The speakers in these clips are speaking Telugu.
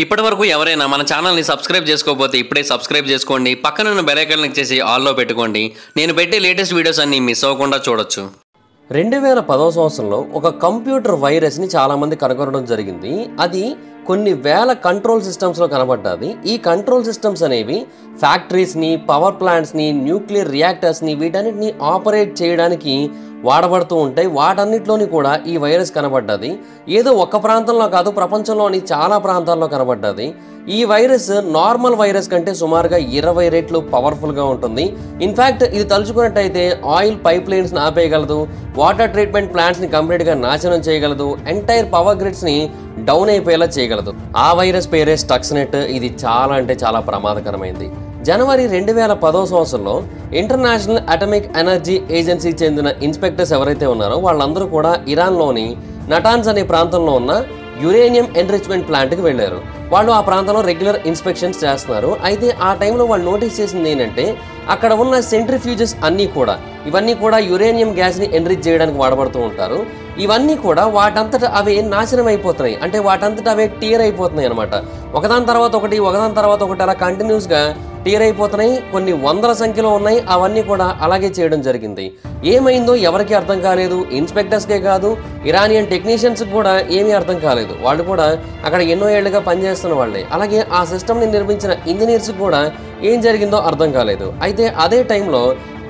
ఇప్పటివరకు ఎవరైనా మన ఛానల్ని సబ్స్క్రైబ్ చేసుకోకపోతే ఇప్పుడే సబ్స్క్రైబ్ చేసుకోండి. పక్కన ఉన్న బెల్ ఐకాన్ క్లిక్ చేసి ఆల్లో పెట్టుకోండి. నేను పెట్టే లేటెస్ట్ వీడియోస్ అన్ని మిస్ అవ్వకుండా చూడొచ్చు. 2010వ సంవత్సరంలో ఒక కంప్యూటర్ వైరస్ని చాలామంది కనుగొనడం జరిగింది. అది కొన్ని వేల కంట్రోల్ సిస్టమ్స్లో కనబడ్డది. ఈ కంట్రోల్ సిస్టమ్స్ అనేవి ఫ్యాక్టరీస్ని, పవర్ ప్లాంట్స్ని, న్యూక్లియర్ రియాక్టర్స్ని వీటన్నిటిని ఆపరేట్ చేయడానికి వాడబడుతూ ఉంటాయి. వాటన్నిటిలోని కూడా ఈ వైరస్ కనబడ్డది. ఏదో ఒక్క ప్రాంతంలో కాదు, ప్రపంచంలోని చాలా ప్రాంతాల్లో కనబడ్డది. ఈ వైరస్ నార్మల్ వైరస్ కంటే సుమారుగా 20 రెట్లు పవర్ఫుల్గా ఉంటుంది. ఇన్ఫ్యాక్ట్ ఇది తలుచుకున్నట్టయితే ఆయిల్ పైప్ లైన్స్ని ఆపేయగలదు, వాటర్ ట్రీట్మెంట్ ప్లాంట్స్ని కంప్లీట్గా నాశనం చేయగలదు, ఎంటైర్ పవర్ గ్రిడ్స్ని డౌన్ అయిపోయేలా చేయగలదు. ఆ వైరస్ పేరే స్టక్స్నెట్. ఇది చాలా అంటే చాలా ప్రమాదకరమైంది. జనవరి 2010వ సంవత్సరంలో ఇంటర్నేషనల్ అటామిక్ ఎనర్జీ ఏజెన్సీకి చెందిన ఇన్స్పెక్టర్స్ ఎవరైతే ఉన్నారో వాళ్ళందరూ కూడా ఇరాన్లోని నటాన్స్ అనే ప్రాంతంలో ఉన్న యురేనియం ఎన్రిచ్మెంట్ ప్లాంట్కి వెళ్ళారు. వాళ్ళు ఆ ప్రాంతంలో రెగ్యులర్ ఇన్స్పెక్షన్స్ చేస్తున్నారు. అయితే ఆ టైంలో వాళ్ళు నోటీస్ చేసింది ఏంటంటే అక్కడ ఉన్న సెంట్రిఫ్యూజెస్ అన్నీ కూడా ఇవన్నీ కూడా యురేనియం గ్యాస్ని ఎన్రిచ్ చేయడానికి వాడబడుతూ ఉంటారు. ఇవన్నీ కూడా వాటంతట అవే నాశనం అయిపోతున్నాయి. అంటే వాటంతట అవే టీర్ అయిపోతున్నాయి అనమాట. ఒకదాని తర్వాత ఒకటి అలా కంటిన్యూస్గా టీర్ అయిపోతున్నాయి. కొన్ని వందల సంఖ్యలో ఉన్నాయి. అవన్నీ కూడా అలాగే చేయడం జరిగింది. ఏమైందో ఎవరికి అర్థం కాలేదు. ఇన్స్పెక్టర్స్కే కాదు, ఇరానియన్ టెక్నీషియన్స్కి కూడా ఏమీ అర్థం కాలేదు. వాళ్ళు కూడా అక్కడ ఎన్నో ఏళ్లుగా పనిచేస్తున్న వాళ్ళే. అలాగే ఆ సిస్టమ్ని నిర్మించిన ఇంజనీర్స్కి కూడా ఏం జరిగిందో అర్థం కాలేదు. అయితే అదే టైంలో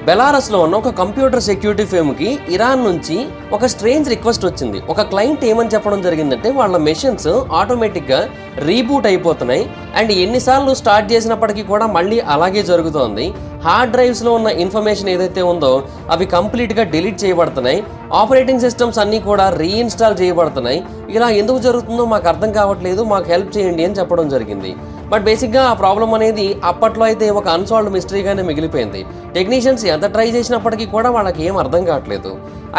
బెలారస్లో ఉన్న ఒక కంప్యూటర్ సెక్యూరిటీ ఫర్మ్కి ఇరాన్ నుంచి ఒక స్ట్రేంజ్ రిక్వెస్ట్ వచ్చింది. ఒక క్లయింట్ ఏమని చెప్పడం జరిగిందంటే వాళ్ళ మెషిన్స్ ఆటోమేటిక్గా రీబూట్ అయిపోతున్నాయి అండ్ ఎన్నిసార్లు స్టార్ట్ చేసినప్పటికీ కూడా మళ్ళీ అలాగే జరుగుతోంది. హార్డ్ డ్రైవ్స్లో ఉన్న ఇన్ఫర్మేషన్ ఏదైతే ఉందో అవి కంప్లీట్గా డిలీట్ చేయబడుతున్నాయి. ఆపరేటింగ్ సిస్టమ్స్ అన్నీ కూడా రీఇన్స్టాల్ చేయబడుతున్నాయి. ఇలా ఎందుకు జరుగుతుందో మాకు అర్థం కావట్లేదు, మాకు హెల్ప్ చేయండి అని చెప్పడం జరిగింది. బట్ బేసిక్గా ఆ ప్రాబ్లం అనేది అప్పట్లో అయితే ఒక అన్సాల్వ్డ్ మిస్టరీగానే మిగిలిపోయింది. టెక్నీషియన్స్ ఎంత ట్రై చేసినప్పటికీ కూడా వాళ్ళకి ఏం అర్థం కావట్లేదు.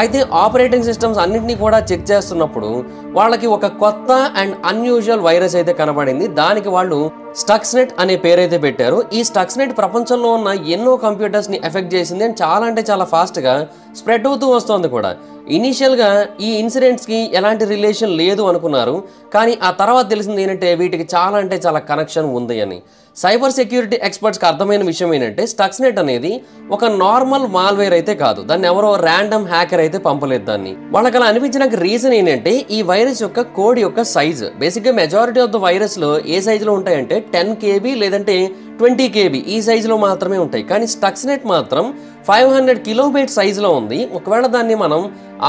అయితే ఆపరేటింగ్ సిస్టమ్స్ అన్నింటినీ కూడా చెక్ చేస్తున్నప్పుడు వాళ్ళకి ఒక కొత్త అండ్ అన్యూజువల్ వైరస్ అయితే కనబడింది. దానికి వాళ్ళు స్టక్స్నెట్ అనే పేరైతే పెట్టారు. ఈ స్టక్స్నెట్ ప్రపంచంలో ఉన్న ఎన్నో కంప్యూటర్స్ని ఎఫెక్ట్ చేసింది అండ్ చాలా అంటే చాలా ఫాస్ట్గా స్ప్రెడ్ అవుతూ వస్తుంది కూడా. ఇనీషియల్గా ఈ ఇన్సిడెంట్స్కి ఎలాంటి రిలేషన్ లేదు అనుకున్నారు. కానీ ఆ తర్వాత తెలిసింది ఏంటంటే వీటికి చాలా అంటే చాలా కనెక్షన్ ఉంది అని. సైబర్ సెక్యూరిటీ ఎక్స్పర్ట్స్కి అర్థమైన విషయం ఏంటంటే స్టక్స్నెట్ అనేది ఒక నార్మల్ మాల్వేర్ అయితే కాదు. దాన్ని ఎవరో ర్యాండమ్ హ్యాకర్ అయితే పంపలేదు దాన్ని. వాళ్ళకి అలా అనిపించడానికి రీజన్ ఏంటంటే ఈ వైరస్ యొక్క కోడ్ యొక్క సైజ్. బేసిక్గా మెజారిటీ ఆఫ్ ద వైరస్లో ఏ సైజులో ఉంటాయంటే 10 KB లేదంటే 20 KB ఈ సైజులో మాత్రమే ఉంటాయి. కానీ స్టక్స్నెట్ మాత్రం 500 కిలోబైట్ సైజులో ఉంది. ఒకవేళ దాన్ని మనం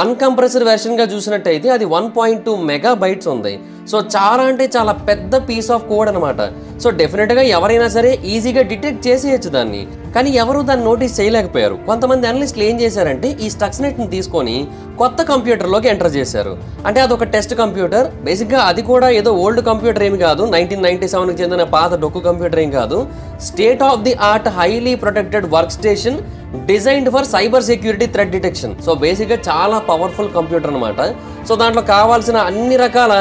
అన్కంప్రెస్డ్ వెర్షన్గా చూసినట్టయితే అది 1.2 మెగాబైట్స్ ఉంది. సో చాలా అంటే చాలా పెద్ద పీస్ ఆఫ్ కోడ్ అనమాట. సో డెఫినెట్గా ఎవరైనా సరే ఈజీగా డిటెక్ట్ చేసేయచ్చు దాన్ని. కానీ ఎవరు దాన్ని నోటీస్ చేయలేకపోయారు. కొంతమంది అనలిస్టులు ఏం చేశారంటే ఈ స్టక్స్నెట్ని తీసుకొని కొత్త కంప్యూటర్లోకి ఎంటర్ చేశారు. అంటే అదొక టెస్ట్ కంప్యూటర్. బేసిక్గా అది కూడా ఏదో ఓల్డ్ కంప్యూటర్ ఏమి కాదు, 1997కి చెందిన పాత డొక్కు కంప్యూటర్ ఏం కాదు. State of the art highly protected work station designed for cyber security threat detection. So బేసిక్గా చాలా పవర్ఫుల్ కంప్యూటర్ అనమాట. సో దాంట్లో కావాల్సిన అన్ని రకాల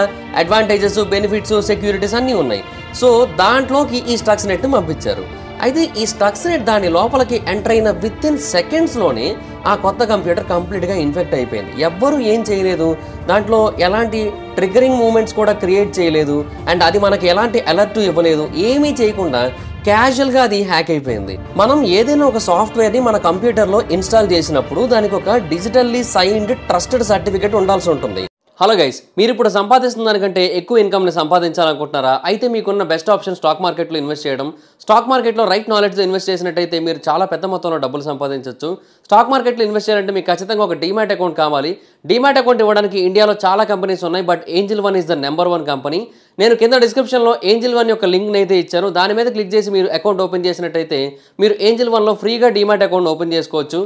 అడ్వాంటేజెస్, బెనిఫిట్స్, సెక్యూరిటీస్ అన్నీ ఉన్నాయి. సో దాంట్లోకి ఈ స్టక్స్నెట్ని పంపించారు. అయితే ఈ స్టక్స్నెట్ దాని లోపలికి ఎంటర్ అయిన విత్ ఇన్ సెకండ్స్లోనే ఆ కొత్త కంప్యూటర్ కంప్లీట్గా ఇన్ఫెక్ట్ అయిపోయింది. ఎవ్వరూ ఏం చేయలేదు, దాంట్లో ఎలాంటి ట్రిగ్గరింగ్ మూమెంట్స్ కూడా క్రియేట్ చేయలేదు అండ్ అది మనకి ఎలాంటి అలర్ట్ ఇవ్వలేదు. ఏమీ చేయకుండా క్యాజువల్గా అది హ్యాక్ అయిపోయింది. మనం ఏదైనా ఒక సాఫ్ట్వేర్ని మన కంప్యూటర్లో ఇన్స్టాల్ చేసినప్పుడు దానికి ఒక డిజిటల్లీ సైన్డ్ ట్రస్టెడ్ సర్టిఫికేట్ ఉండాల్సి ఉంటుంది. హలో గైస్, మీరు ఇప్పుడు సంపాదిస్తున్న దానికంటే ఎక్కువ ఇన్కమ్ని సంపాదించాలనుకుంటున్నారా? అయితే మీకున్న బెస్ట్ ఆప్షన్ స్టాక్ మార్కెట్లో ఇన్వెస్ట్ చేయడం. స్టాక్ మార్కెట్లో రైట్ నాలెడ్జ్తో ఇన్వెస్ట్ చేసినట్టయితే మీరు చాలా పెద్ద మొత్తంలో డబ్బులు సంపాదించవచ్చు. స్టాక్ మార్కెట్లో ఇన్వెస్ట్ చేయాలంటే మీకు ఖచ్చితంగా ఒక డీమ్యాట్ అకౌంట్ కావాలి. డీమ్యాట్ అకౌంట్ ఇవ్వడానికి ఇండియాలో చాలా కంపెనీస్ ఉన్నాయి, but angel one is the number 1 company. నేను కింద డిస్క్రిప్షన్లో ఏంజిల్ వన్ యొక్క లింక్ని అయితే ఇచ్చాను. దాని మీద క్లిక్ చేసి మీరు అకౌంట్ ఓపెన్ చేసినట్టయితే మీరు ఏంజిల్ వన్లో ఫ్రీగా డీమ్యాట్ అకౌంట్ ఓపెన్ చేసుకోవచ్చు.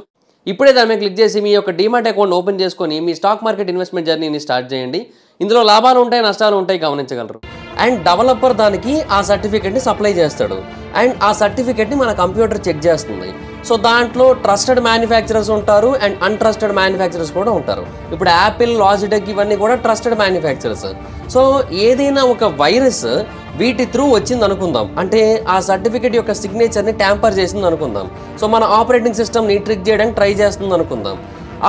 ఇప్పుడే దాని మీద క్లిక్ చేసి మీ యొక్క డీమ్యాట్ అకౌంట్ ఓపెన్ చేసుకొని మీ స్టాక్ మార్కెట్ ఇన్వెస్ట్మెంట్ జర్నీని స్టార్ట్ చేయండి. ఇందులో లాభాలు ఉంటాయి, నష్టాలు ఉంటాయి, గమనించగలరు. అండ్ డెవలపర్ దానికి ఆ సర్టిఫికేట్ని సప్లై చేస్తాడు అండ్ ఆ సర్టిఫికేట్ని మన కంప్యూటర్ చెక్ చేస్తుంది. సో దాంట్లో ట్రస్టెడ్ మ్యానుఫ్యాక్చరర్స్ ఉంటారు అండ్ అన్ట్రస్టెడ్ మ్యానుఫ్యాక్చరర్స్ కూడా ఉంటారు. ఇప్పుడు యాపిల్, లాజిటెక్ ఇవన్నీ కూడా ట్రస్టెడ్ మ్యానుఫ్యాక్చరర్స్. సో ఏదైనా ఒక వైరస్ వీటి త్రూ వచ్చింది అనుకుందాం, అంటే ఆ సర్టిఫికేట్ యొక్క సిగ్నేచర్ని ట్యాంపర్ చేసింది అనుకుందాం. సో మన ఆపరేటింగ్ సిస్టమ్ని ట్రిక్ చేయడానికి ట్రై చేస్తుంది అనుకుందాం.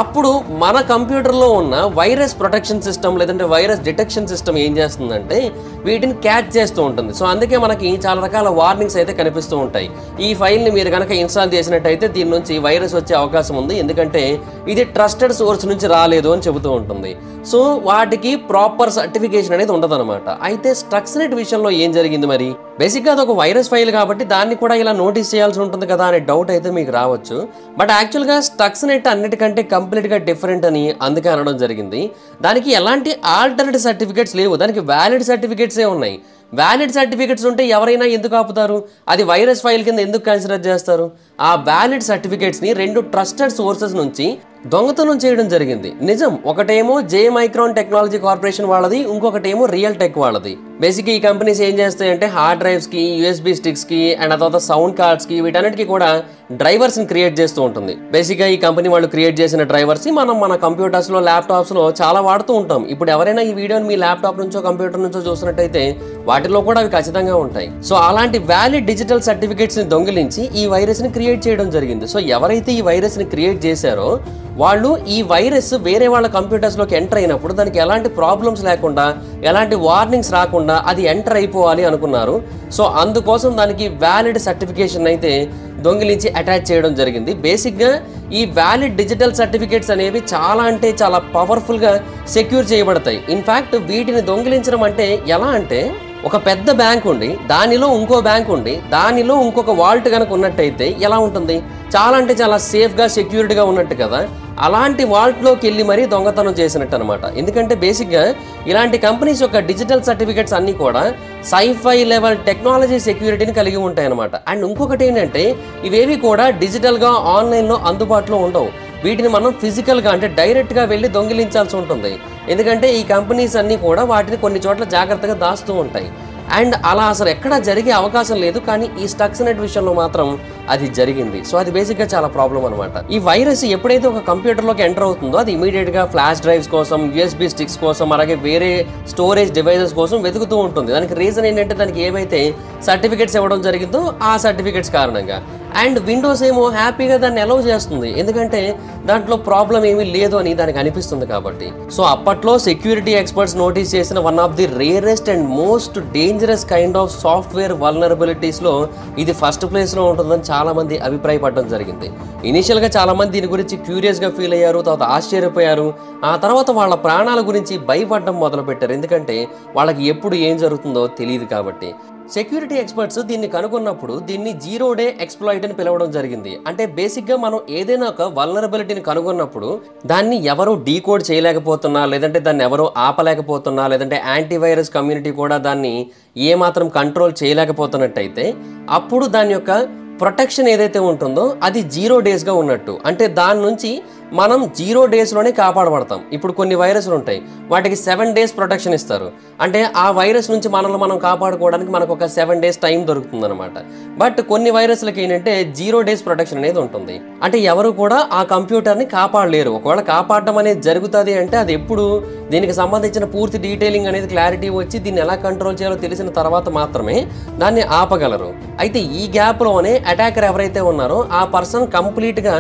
అప్పుడు మన కంప్యూటర్లో ఉన్న వైరస్ ప్రొటెక్షన్ సిస్టమ్ లేదంటే వైరస్ డిటెక్షన్ సిస్టమ్ ఏం చేస్తుందంటే వీటిని క్యాచ్ చేస్తూ ఉంటుంది. సో అందుకే మనకి చాలా రకాల వార్నింగ్స్ అయితే కనిపిస్తూ ఉంటాయి. ఈ ఫైల్ని మీరు కనుక ఇన్స్టాల్ చేసినట్టయితే దీని నుంచి వైరస్ వచ్చే అవకాశం ఉంది, ఎందుకంటే ఇది ట్రస్టెడ్ సోర్స్ నుంచి రాలేదు అని చెబుతూ ఉంటుంది. సో వాటికి ప్రాపర్ సర్టిఫికేషన్ అనేది ఉండదన్నమాట. అయితే స్టక్స్నెట్ విషయంలో ఏం జరిగింది మరి? బేసిక్గా అది ఒక వైరస్ ఫైల్ కాబట్టి దాన్ని కూడా ఇలా నోటీస్ చేయాల్సి ఉంటుంది కదా అనే డౌట్ అయితే మీకు రావచ్చు. బట్ యాక్చువల్గా స్టక్స్నెట్ అన్నిటికంటే కంప్లీట్గా డిఫరెంట్ అని అందుకే అనడం జరిగింది. దానికి ఎలాంటి ఆల్టర్నేటివ్ సర్టిఫికేట్స్ లేవు, దానికి వ్యాలిడ్ సర్టిఫికేట్సే ఉన్నాయి. వ్యాలిడ్ సర్టిఫికేట్స్ ఉంటే ఎవరైనా ఎందుకు ఆపుతారు? అది వైరస్ ఫైల్ కింద ఎందుకు కన్సిడర్ చేస్తారు? ఆ వ్యాలిడ్ సర్టిఫికేట్స్ని 2 ట్రస్టెడ్ సోర్సెస్ నుంచి దొంగతనం చేయడం జరిగింది. నిజం, ఒకటేమో జే మైక్రాన్ టెక్నాలజీ కార్పొరేషన్ వాళ్ళది, ఇంకొకటేమో రియల్ టెక్ వాళ్ళది. బేసిక్గా ఈ కంపెనీస్ ఏం చేస్తాయంటే హార్డ్ డ్రైవ్స్కి, యూఎస్బీ స్టిక్స్కి అండ్ ఆ తర్వాత సౌండ్ కార్డ్స్కి వీటన్నిటికీ కూడా డ్రైవర్స్ని క్రియేట్ చేస్తూ ఉంటుంది. బేసిక్గా ఈ కంపెనీ వాళ్ళు క్రియేట్ చేసిన డ్రైవర్స్ మనం మన కంప్యూటర్స్లో, ల్యాప్టాప్స్లో చాలా వాడుతూ ఉంటాం. ఇప్పుడు ఎవరైనా ఈ వీడియోని మీ ల్యాప్టాప్ నుంచో కంప్యూటర్ నుంచో చూసినట్టయితే వాటిలో కూడా అవి ఖచ్చితంగా ఉంటాయి. సో అలాంటి వ్యాలిడ్ డిజిటల్ సర్టిఫికేట్స్ని దొంగిలించి ఈ వైరస్ని క్రియేట్ చేయడం జరిగింది. సో ఎవరైతే ఈ వైరస్ని క్రియేట్ చేశారో వాళ్ళు ఈ వైరస్ వేరే వాళ్ళ కంప్యూటర్స్లోకి ఎంటర్ అయినప్పుడు దానికి ఎలాంటి ప్రాబ్లమ్స్ లేకుండా, ఎలాంటి వార్నింగ్స్ రాకుండా అది ఎంటర్ అయిపోవాలి అనుకున్నారు. సో అందుకోసం దానికి వ్యాలిడ్ సర్టిఫికేషన్ అయితే దొంగిలించి అటాచ్ చేయడం జరిగింది. బేసిక్గా ఈ వ్యాలిడ్ డిజిటల్ సర్టిఫికేట్స్ అనేవి చాలా అంటే చాలా పవర్ఫుల్గా సెక్యూర్ చేయబడతాయి. ఇన్ఫ్యాక్ట్ వీటిని దొంగిలించడం అంటే ఎలా అంటే, ఒక పెద్ద బ్యాంక్ ఉండి దానిలో ఇంకో బ్యాంక్ ఉండి దానిలో ఇంకొక వాల్ట్ కనుక ఉన్నట్టయితే ఎలా ఉంటుంది? చాలా అంటే చాలా సేఫ్గా, సెక్యూరిటీగా ఉన్నట్టు కదా. అలాంటి వాల్ట్లోకి వెళ్ళి మరీ దొంగతనం చేసినట్టు అనమాట. ఎందుకంటే బేసిక్గా ఇలాంటి కంపెనీస్ యొక్క డిజిటల్ సర్టిఫికేట్స్ అన్నీ కూడా సైఫై లెవెల్ టెక్నాలజీ సెక్యూరిటీని కలిగి ఉంటాయి అనమాట. అండ్ ఇంకొకటి ఏంటంటే ఇవేవి కూడా డిజిటల్గా ఆన్లైన్లో అందుబాటులో ఉండవు. వీటిని మనం ఫిజికల్గా అంటే డైరెక్ట్గా వెళ్ళి దొంగిలించాల్సి ఉంటుంది. ఎందుకంటే ఈ కంపెనీస్ అన్నీ కూడా వాటిని కొన్ని చోట్ల జాగ్రత్తగా దాస్తూ ఉంటాయి. అండ్ అలా అసలు ఎక్కడా జరిగే అవకాశం లేదు, కానీ ఈ స్టక్స్నెట్ విషయంలో మాత్రం అది జరిగింది. సో అది బేసిక్గా చాలా ప్రాబ్లం అనమాట. ఈ వైరస్ ఎప్పుడైతే ఒక కంప్యూటర్లోకి ఎంటర్ అవుతుందో అది ఇమీడియట్గా ఫ్లాష్ డ్రైవ్స్ కోసం, యూఎస్బీ స్టిక్స్ కోసం, అలాగే వేరే స్టోరేజ్ డివైజెస్ కోసం వెతుకుతూ ఉంటుంది. దానికి రీజన్ ఏంటంటే దానికి ఏవైతే సర్టిఫికేట్స్ ఇవ్వడం జరిగిందో ఆ సర్టిఫికేట్స్ కారణంగా. అండ్ విండోస్ ఏమో హ్యాపీగా దాన్ని అలౌ చేస్తుంది, ఎందుకంటే దాంట్లో ప్రాబ్లం ఏమీ లేదు అని దానికి అనిపిస్తుంది కాబట్టి. సో అప్పట్లో సెక్యూరిటీ ఎక్స్పర్ట్స్ నోటీస్ చేసిన one of the rarest and most dangerous kind of software వల్నరబిలిటీస్లో ఇది ఫస్ట్ ప్లేస్లో ఉంటుందని చాలా మంది అభిప్రాయపడడం జరిగింది. ఇనీషియల్గా చాలా మంది దీని గురించి క్యూరియస్గా ఫీల్ అయ్యారు, తర్వాత ఆశ్చర్యపోయారు. ఆ తర్వాత వాళ్ళ ప్రాణాల గురించి భయపడడం మొదలుపెట్టారు, ఎందుకంటే వాళ్ళకి ఎప్పుడు ఏం జరుగుతుందో తెలియదు కాబట్టి. సెక్యూరిటీ ఎక్స్పర్ట్స్ దీన్ని కనుగొన్నప్పుడు దీన్ని 0 డే ఎక్స్ప్లాయిట్ అని పిలవడం జరిగింది. అంటే బేసిక్గా మనం ఏదైనా ఒక వల్నరబిలిటీని కనుగొన్నప్పుడు దాన్ని ఎవరు డీకోడ్ చేయలేకపోతున్నా, లేదంటే దాన్ని ఎవరు ఆపలేకపోతున్నా, లేదంటే యాంటీవైరస్ కమ్యూనిటీ కూడా దాన్ని ఏమాత్రం కంట్రోల్ చేయలేకపోతున్నట్టయితే అప్పుడు దాని యొక్క ప్రొటెక్షన్ ఏదైతే ఉంటుందో అది 0 డేస్గా ఉన్నట్టు. అంటే దాని నుంచి మనం 0 డేస్లోనే కాపాడబడతాం. ఇప్పుడు కొన్ని వైరస్లు ఉంటాయి, వాటికి 7 డేస్ ప్రొటెక్షన్ ఇస్తారు. అంటే ఆ వైరస్ నుంచి మనల్ని మనం కాపాడుకోవడానికి మనకు ఒక 7 డేస్ టైం దొరుకుతుంది అనమాట. బట్ కొన్ని వైరస్లకి ఏంటంటే 0 డేస్ ప్రొటెక్షన్ అనేది ఉంటుంది. అంటే ఎవరు కూడా ఆ కంప్యూటర్ని కాపాడలేరు. ఒకవేళ కాపాడడం అనేది జరుగుతుంది అంటే అది ఎప్పుడు దీనికి సంబంధించిన పూర్తి డీటెయిలింగ్ అనేది క్లారిటీ వచ్చి దీన్ని ఎలా కంట్రోల్ చేయాలో తెలిసిన తర్వాత మాత్రమే దాన్ని ఆపగలరు. అయితే ఈ గ్యాప్లోనే అటాకర్ ఎవరైతే ఉన్నారో ఆ పర్సన్ కంప్లీట్గా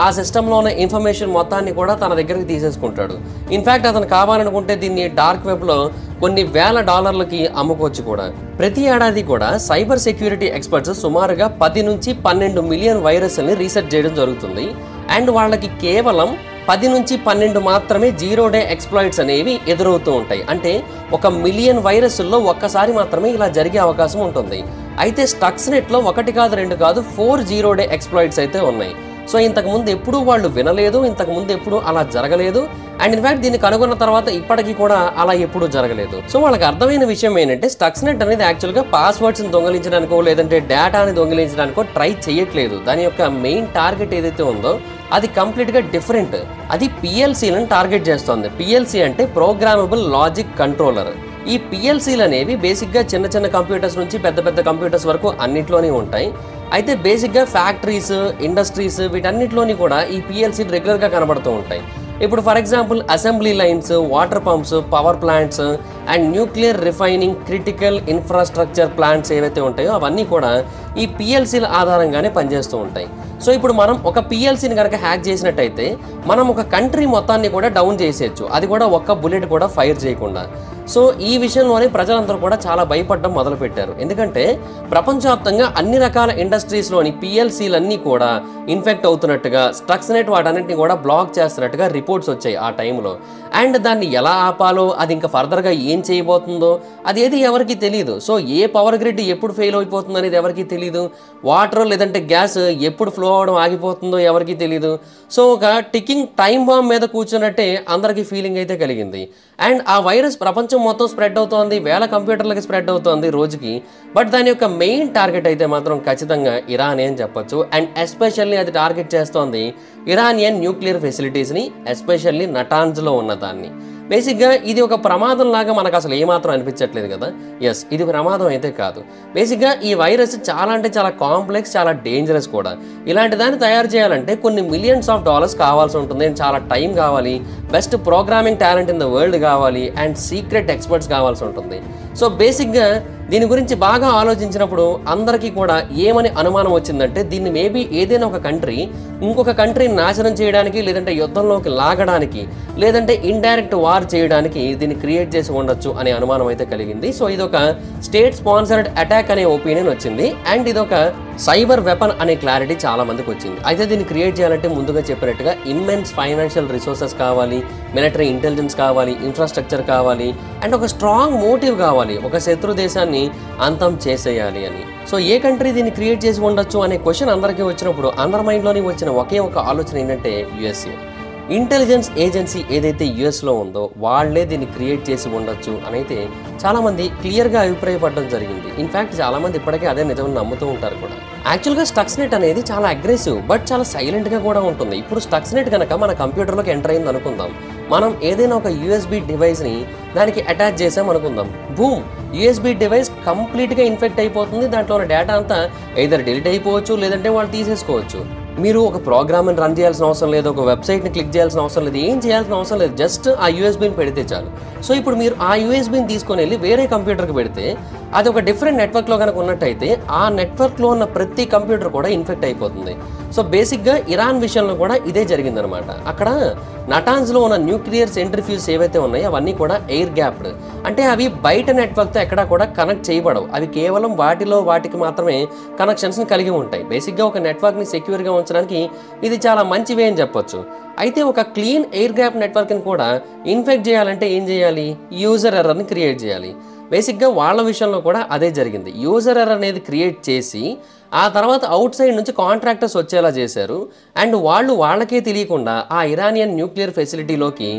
ఆ సిస్టంలో ఉన్న ఇన్ఫర్మేషన్ మొత్తాన్ని కూడా తన దగ్గరికి తీసేసుకుంటాడు. ఇన్ఫ్యాక్ట్ అతను కావాలనుకుంటే దీన్ని డార్క్ వెబ్లో కొన్ని వేల డాలర్లకి అమ్ముకోవచ్చు కూడా. ప్రతి ఏడాది కూడా సైబర్ సెక్యూరిటీ ఎక్స్పర్ట్స్ సుమారుగా 10 నుంచి 12 మిలియన్ వైరస్ని రీసెర్చ్ చేయడం జరుగుతుంది. అండ్ వాళ్ళకి కేవలం 10 నుంచి 12 మాత్రమే 0 డే ఎక్స్ప్లాయిట్స్ అనేవి ఎదురవుతూ ఉంటాయి. అంటే 1 మిలియన్ వైరస్ల్లో ఒక్కసారి మాత్రమే ఇలా జరిగే అవకాశం ఉంటుంది. అయితే స్టక్స్నెట్లో 1 కాదు 2 కాదు 4 0 డే ఎక్స్ప్లాయిట్స్ అయితే ఉన్నాయి. సో ఇంతకుముందు ఎప్పుడూ వాళ్ళు వినలేదు, ఇంతకుముందు ఎప్పుడు అలా జరగలేదు. అండ్ ఇన్ఫ్యాక్ట్ దీన్ని కనుగొన్న తర్వాత ఇప్పటికీ కూడా అలా ఎప్పుడూ జరగలేదు. సో వాళ్ళకి అర్థమైన విషయం ఏంటంటే స్టక్స్నెట్ అనేది యాక్చువల్గా పాస్వర్డ్స్ని దొంగిలించడానికో లేదంటే డేటాని దొంగిలించడానికో ట్రై చేయట్లేదు. దాని యొక్క మెయిన్ టార్గెట్ ఏదైతే ఉందో అది కంప్లీట్గా డిఫరెంట్. అది పిఎల్సీలను టార్గెట్ చేస్తుంది. పిఎల్సీ అంటే ప్రోగ్రామబుల్ లాజిక్ కంట్రోలర్. ఈ పిఎల్సీలు అనేవి బేసిక్గా చిన్న చిన్న కంప్యూటర్స్ నుంచి పెద్ద పెద్ద కంప్యూటర్స్ వరకు అన్నిట్లోనే ఉంటాయి. అయితే బేసిక్గా ఫ్యాక్టరీస్, ఇండస్ట్రీస్ వీటన్నిటిలోని కూడా ఈ పిఎల్సీలు రెగ్యులర్గా కనబడుతూ ఉంటాయి. ఇప్పుడు for example assembly lines, water pumps, power plants and nuclear refining, critical infrastructure plants ఏవైతే ఉంటాయో అవన్నీ కూడా ఈ పిఎల్సీల ఆధారంగానే పనిచేస్తూ ఉంటాయి. సో ఇప్పుడు మనం ఒక పిఎల్సీని కనుక హ్యాక్ చేసినట్టయితే మనం ఒక కంట్రీ మొత్తాన్ని కూడా డౌన్ చేసేయచ్చు, అది కూడా ఒక్క బుల్లెట్ కూడా ఫైర్ చేయకుండా. సో ఈ విషయంలోనే ప్రజలందరూ కూడా చాలా భయపడడం మొదలుపెట్టారు. ఎందుకంటే ప్రపంచవ్యాప్తంగా అన్ని రకాల ఇండస్ట్రీస్లోని పిఎల్సీలన్నీ కూడా ఇన్ఫెక్ట్ అవుతున్నట్టుగా, స్టక్స్నెట్ వాటన్నింటినీ కూడా బ్లాక్ చేస్తున్నట్టుగా రిపోర్ట్స్ వచ్చాయి ఆ టైంలో. అండ్ దాన్ని ఎలా ఆపాలో, అది ఇంకా ఫర్దర్గా ఏం చేయబోతుందో అదేది ఎవరికి తెలియదు. సో ఏ పవర్ గ్రిడ్ ఎప్పుడు ఫెయిల్ అయిపోతుంది అనేది ఎవరికి తెలియదు. వాటర్ లేదంటే గ్యాస్ ఎప్పుడు ఫ్లో అవడం ఆగిపోతుందో ఎవరికి తెలియదు. సో ఒక టికింగ్ టైం బాంబ్ మీద కూర్చున్నట్టే అందరికీ ఫీలింగ్ అయితే కలిగింది. అండ్ ఆ వైరస్ ప్రపంచం మొత్తం స్ప్రెడ్ అవుతోంది, వేల కంప్యూటర్లకి స్ప్రెడ్ అవుతోంది రోజుకి. బట్ దాని యొక్క మెయిన్ టార్గెట్ అయితే మాత్రం ఖచ్చితంగా ఇరాన్ అని చెప్పొచ్చు. అండ్ ఎస్పెషల్లీ అది టార్గెట్ చేస్తోంది ఇరానియన్ న్యూక్లియర్ ఫెసిలిటీస్ని, ఎస్పెషల్లీ నటాన్స్లో ఉన్న దాన్ని. బేసిక్గా ఇది ఒక ప్రమాదం లాగా మనకు అసలు ఏమాత్రం అనిపించట్లేదు కదా. ఎస్, ఇది ప్రమాదం అయితే కాదు. బేసిక్గా ఈ వైరస్ చాలా అంటే చాలా కాంప్లెక్స్, చాలా డేంజరస్ కూడా. ఇలాంటి దాన్ని తయారు చేయాలంటే కొన్ని మిలియన్స్ ఆఫ్ డాలర్స్ కావాల్సి ఉంటుంది, చాలా టైం కావాలి, best programming talent in the world కావాలి, అండ్ సీక్రెట్ ఎక్స్పర్ట్స్ కావాల్సి ఉంటుంది. సో బేసిక్గా దీని గురించి బాగా ఆలోచించినప్పుడు అందరికీ కూడా ఏమని అనుమానం వచ్చిందంటే, దీన్ని మేబీ ఏదైనా ఒక కంట్రీ ఇంకొక కంట్రీని నాశనం చేయడానికి, లేదంటే యుద్ధంలోకి లాగడానికి, లేదంటే ఇండైరెక్ట్ వార్ చేయడానికి దీన్ని క్రియేట్ చేసి ఉండొచ్చు అనే అనుమానం అయితే కలిగింది. సో ఇదొక స్టేట్ స్పాన్సర్డ్ అటాక్ అనే ఒపీనియన్ వచ్చింది. అండ్ ఇదొక సైబర్ వెపన్ అనే క్లారిటీ చాలా మందికి వచ్చింది. అయితే దీన్ని క్రియేట్ చేయాలంటే ముందుగా చెప్పినట్టుగా ఇమ్మెన్స్ ఫైనాన్షియల్ రిసోర్సెస్ కావాలి, మిలిటరీ ఇంటెలిజెన్స్ కావాలి, ఇన్ఫ్రాస్ట్రక్చర్ కావాలి, అండ్ ఒక స్ట్రాంగ్ మోటివ్ కావాలి, ఒక శత్రు దేశాన్ని అంతం చేసేయాలి అని. సో ఏ కంట్రీ దీన్ని క్రియేట్ చేసి ఉండొచ్చు అనే క్వశ్చన్ అందరికీ వచ్చినప్పుడు అందరి మైండ్లోని వచ్చిన ఒకే ఒక ఆలోచన ఏంటంటే యుఎస్ఏ. ఇంటెలిజెన్స్ ఏజెన్సీ ఏదైతే యుఎస్లో ఉందో వాళ్ళే దీన్ని క్రియేట్ చేసి ఉండొచ్చు అని అయితే చాలామంది క్లియర్గా అభిప్రాయపడడం జరిగింది. ఇన్ఫ్యాక్ట్ చాలామంది ఇప్పటికే అదే నిజం నమ్ముతూ ఉంటారు కూడా. యాక్చువల్గా స్టక్స్నెట్ అనేది చాలా అగ్రెసివ్ బట్ చాలా సైలెంట్గా కూడా ఉంటుంది. ఇప్పుడు స్టక్స్నెట్ కనుక మన కంప్యూటర్లోకి ఎంటర్ అయింది అనుకుందాం, మనం ఏదైనా ఒక యూఎస్బీ డివైస్ని దానికి అటాచ్ చేసాం అనుకుందాం, బూమ్, యూఎస్బీ డివైస్ కంప్లీట్గా ఇన్ఫెక్ట్ అయిపోతుంది. దాంట్లో ఉన్న డేటా అంతా ఎయిదర్ డిలీట్ అయిపోవచ్చు, లేదంటే వాళ్ళు తీసేసుకోవచ్చు. మీరు ఒక ప్రోగ్రామ్ని రన్ చేయాల్సిన అవసరం లేదు, ఒక వెబ్సైట్ని క్లిక్ చేయాల్సిన అవసరం లేదు, ఏం చేయాల్సిన అవసరం లేదు, జస్ట్ ఆ యూఎస్బీని పెడితే చాలు. సో ఇప్పుడు మీరు ఆ యూఎస్బీని తీసుకొని వెళ్ళి వేరే కంప్యూటర్కి పెడితే అది ఒక డిఫరెంట్ నెట్వర్క్లో కనుక ఉన్నట్టయితే ఆ నెట్వర్క్లో ఉన్న ప్రతి కంప్యూటర్ కూడా ఇన్ఫెక్ట్ అయిపోతుంది. సో బేసిక్గా ఇరాన్ విషయంలో కూడా ఇదే జరిగిందనమాట. అక్కడ నటాన్స్లో ఉన్న న్యూక్లియర్ సెంట్రిఫ్యూజ్ ఏవైతే ఉన్నాయో అవన్నీ కూడా ఎయిర్ గ్యాప్డ్, అంటే అవి బయట నెట్వర్క్తో ఎక్కడా కూడా కనెక్ట్ చేయబడవు, అవి కేవలం వాటికి మాత్రమే కనెక్షన్స్ని కలిగి ఉంటాయి. బేసిక్గా ఒక నెట్వర్క్ని సెక్యూర్గా ఉంచడానికి ఇది చాలా మంచివే అని చెప్పొచ్చు. అయితే ఒక క్లీన్ ఎయిర్ గ్యాప్ నెట్వర్క్ని కూడా ఇన్ఫెక్ట్ చేయాలంటే ఏం చేయాలి? యూజర్ ఎర్రర్ని క్రియేట్ చేయాలి. బేసిక్గా వాళ్ళ విషయంలో కూడా అదే జరిగింది. యూజర్ ఎర్రర్ అనేది క్రియేట్ చేసి ఆ తర్వాత అవుట్ సైడ్ నుంచి కాంట్రాక్టర్స్ వచ్చేలా చేశారు. అండ్ వాళ్ళకే తెలియకుండా ఆ ఇరానియన్ న్యూక్లియర్ ఫెసిలిటీలోకి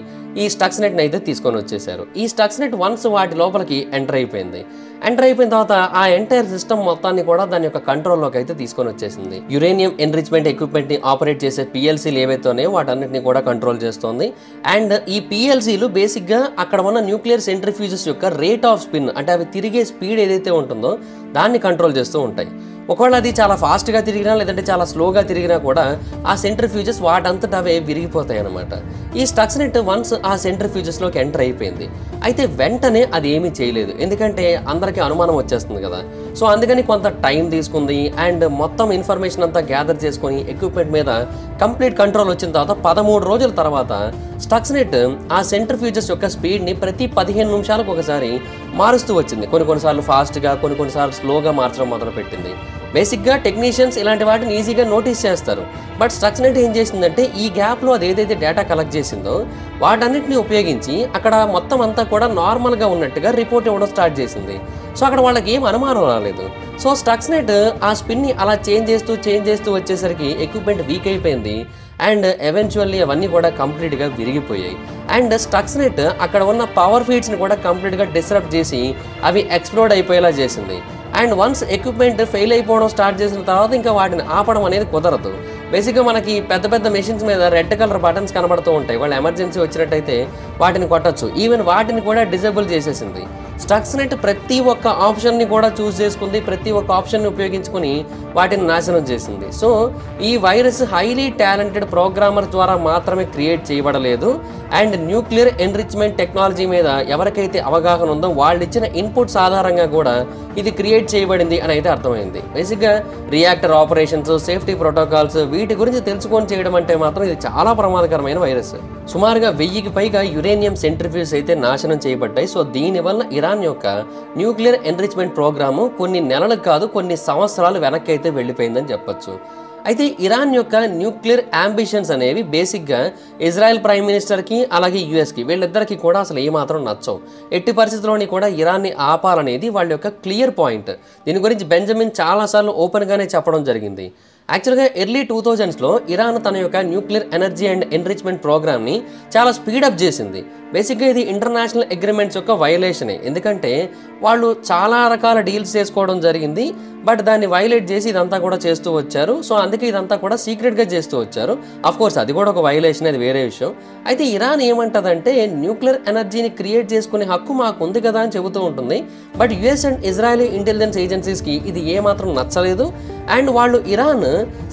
ఈ స్టక్స్నెట్ని అయితే తీసుకొని వచ్చేసారు. ఈ స్టక్స్నెట్ వన్స్ వాటి లోపలికి ఎంటర్ అయిపోయిన తర్వాత ఆ ఎంటైర్ సిస్టమ్ మొత్తాన్ని కూడా దాని యొక్క కంట్రోల్లోకి అయితే తీసుకొని వచ్చేసింది. యురేనియం ఎన్రిచ్మెంట్ ఎక్విప్మెంట్ని ఆపరేట్ చేసే పిఎల్సీలు ఏవైతే ఉన్నాయో వాటన్నిటిని కూడా కంట్రోల్ చేస్తోంది. అండ్ ఈ పిఎల్సీలు బేసిక్గా అక్కడ ఉన్న న్యూక్లియర్ సెంట్రిఫ్యూజెస్ యొక్క రేట్ ఆఫ్ స్పిన్, అంటే అవి తిరిగే స్పీడ్ ఏదైతే ఉంటుందో దాన్ని కంట్రోల్ చేస్తూ ఉంటాయి. ఒకవేళ అది చాలా ఫాస్ట్గా తిరిగినా లేదంటే చాలా స్లోగా తిరిగినా కూడా ఆ సెంట్రిఫ్యూజెస్ వాటంతట అవే విరిగిపోతాయి అన్నమాట. ఈ స్టక్స్నెట్ వన్స్ ఆ సెంట్రిఫ్యూజెస్లోకి ఎంటర్ అయిపోయింది. అయితే వెంటనే అది ఏమీ చేయలేదు, ఎందుకంటే అందరికీ అనుమానం వచ్చేస్తుంది కదా. సో అందుకని కొంత టైం తీసుకుంది. అండ్ మొత్తం ఇన్ఫర్మేషన్ అంతా గ్యాదర్ చేసుకొని ఎక్విప్మెంట్ మీద కంప్లీట్ కంట్రోల్ వచ్చిన తర్వాత 13 రోజుల తర్వాత స్టక్స్నెట్ ఆ సెంట్రిఫ్యూజెస్ యొక్క స్పీడ్ని ప్రతి 15 నిమిషాలకు ఒకసారి మారుస్తూ వచ్చింది. కొన్నిసార్లు ఫాస్ట్గా, కొన్నిసార్లు స్లోగా మార్చడం మొదలుపెట్టింది. బేసిక్గా టెక్నీషియన్స్ ఇలాంటి వాటిని ఈజీగా నోటీస్ చేస్తారు. బట్ స్టక్స్నెట్ ఏం చేసిందంటే ఈ గ్యాప్లో అది ఏదైతే డేటా కలెక్ట్ చేసిందో వాటన్నిటిని ఉపయోగించి అక్కడ మొత్తం అంతా కూడా నార్మల్గా ఉన్నట్టుగా రిపోర్ట్ ఇవ్వడం స్టార్ట్ చేసింది. సో అక్కడ వాళ్ళకి ఏం అనుమానం రాలేదు. సో స్టక్స్నెట్ ఆ స్పిన్ని అలా చేంజ్ చేస్తూ వచ్చేసరికి ఎక్విప్మెంట్ వీక్ అయిపోయింది. అండ్ ఎవెన్చువల్లీ అవన్నీ కూడా కంప్లీట్గా విరిగిపోయాయి. అండ్ స్టక్స్నెట్ అక్కడ ఉన్న పవర్ ఫీడ్స్ని కూడా కంప్లీట్గా డిస్టర్బ్ చేసి అవి ఎక్స్ప్లోడ్ అయిపోయేలా చేసింది. అండ్ వన్స్ ఎక్విప్మెంట్ ఫెయిల్ అయిపోవడం స్టార్ట్ చేసిన తర్వాత ఇంకా వాటిని ఆపడం అనేది కుదరదు. బేసిక్గా మనకి పెద్ద మెషిన్స్ మీద రెడ్ కలర్ బటన్స్ కనబడుతూ ఉంటాయి. వాళ్ళు ఎమర్జెన్సీ వచ్చినట్టయితే వాటిని కొట్టచ్చు. ఈవెన్ వాటిని కూడా డిజేబుల్ చేసేసింది. స్టక్స్నెట్ ప్రతి ఒక్క ఆప్షన్ని కూడా చూస్ చేసుకుంది, ప్రతి ఒక్క ఆప్షన్ని ఉపయోగించుకొని వాటిని నాశనం చేసింది. సో ఈ వైరస్ హైలీ టాలెంటెడ్ ప్రోగ్రామర్ ద్వారా మాత్రమే క్రియేట్ చేయబడలేదు, అండ్ న్యూక్లియర్ ఎన్రిచ్మెంట్ టెక్నాలజీ మీద ఎవరికైతే అవగాహన ఉందో వాళ్ళు ఇచ్చిన ఇన్పుట్స్ ఆధారంగా కూడా ఇది క్రియేట్ చేయబడింది అని అయితే అర్థమైంది. బేసిక్గా రియాక్టర్ ఆపరేషన్స్, సేఫ్టీ ప్రోటోకాల్స్ వీటి గురించి తెలుసుకొని చేయడం అంటే మాత్రం ఇది చాలా ప్రమాదకరమైన వైరస్. సుమారుగా 1000కి పైగా యురేనియం సెంట్రిఫ్యూజ్ అయితే నాశనం చేయబడ్డాయి. సో దీనివల్ల ఇరాన్ యొక్క న్యూక్లియర్ ఎన్రిచ్మెంట్ ప్రోగ్రాము కొన్ని నెలలకు కాదు కొన్ని సంవత్సరాలు వెనక్కి అయితే వెళ్ళిపోయిందని చెప్పొచ్చు. అయితే ఇరాన్ యొక్క న్యూక్లియర్ అంబిషన్స్ అనేవి బేసిక్గా ఇజ్రాయెల్ ప్రైమ్ మినిస్టర్కి అలాగే యుఎస్కి వీళ్ళిద్దరికీ కూడా అసలు ఏమాత్రం నచ్చవు. ఎట్టి పరిస్థితుల్లోని కూడా ఇరాన్ని ఆపాలనేది వాళ్ళ యొక్క క్లియర్ పాయింట్. దీని గురించి బెంజమిన్ చాలాసార్లు ఓపెన్గానే చెప్పడం జరిగింది. యాక్చువల్గా ఎర్లీ 2000స్లో ఇరాన్ తన యొక్క న్యూక్లియర్ ఎనర్జీ అండ్ ఎన్రిచ్మెంట్ ప్రోగ్రామ్ని చాలా స్పీడప్ చేసింది. బేసిక్గా ఇది ఇంటర్నేషనల్ అగ్రిమెంట్స్ యొక్క వైలేషనే, ఎందుకంటే వాళ్ళు చాలా రకాల డీల్స్ చేసుకోవడం జరిగింది, బట్ దాన్ని వైలేట్ చేసి ఇదంతా కూడా చేస్తూ వచ్చారు. సో అందుకే ఇదంతా కూడా సీక్రెట్గా చేస్తూ వచ్చారు. అఫ్కోర్స్ అది కూడా ఒక వైలేషన్, అది వేరే విషయం. అయితే ఇరాన్ ఏమంటదంటే న్యూక్లియర్ ఎనర్జీని క్రియేట్ చేసుకునే హక్కు మాకు ఉంది కదా అని చెబుతూ ఉంటుంది. But US and Israeli intelligence ఏజెన్సీస్కి ఇది ఏమాత్రం నచ్చలేదు, అండ్ వాళ్ళు ఇరాన్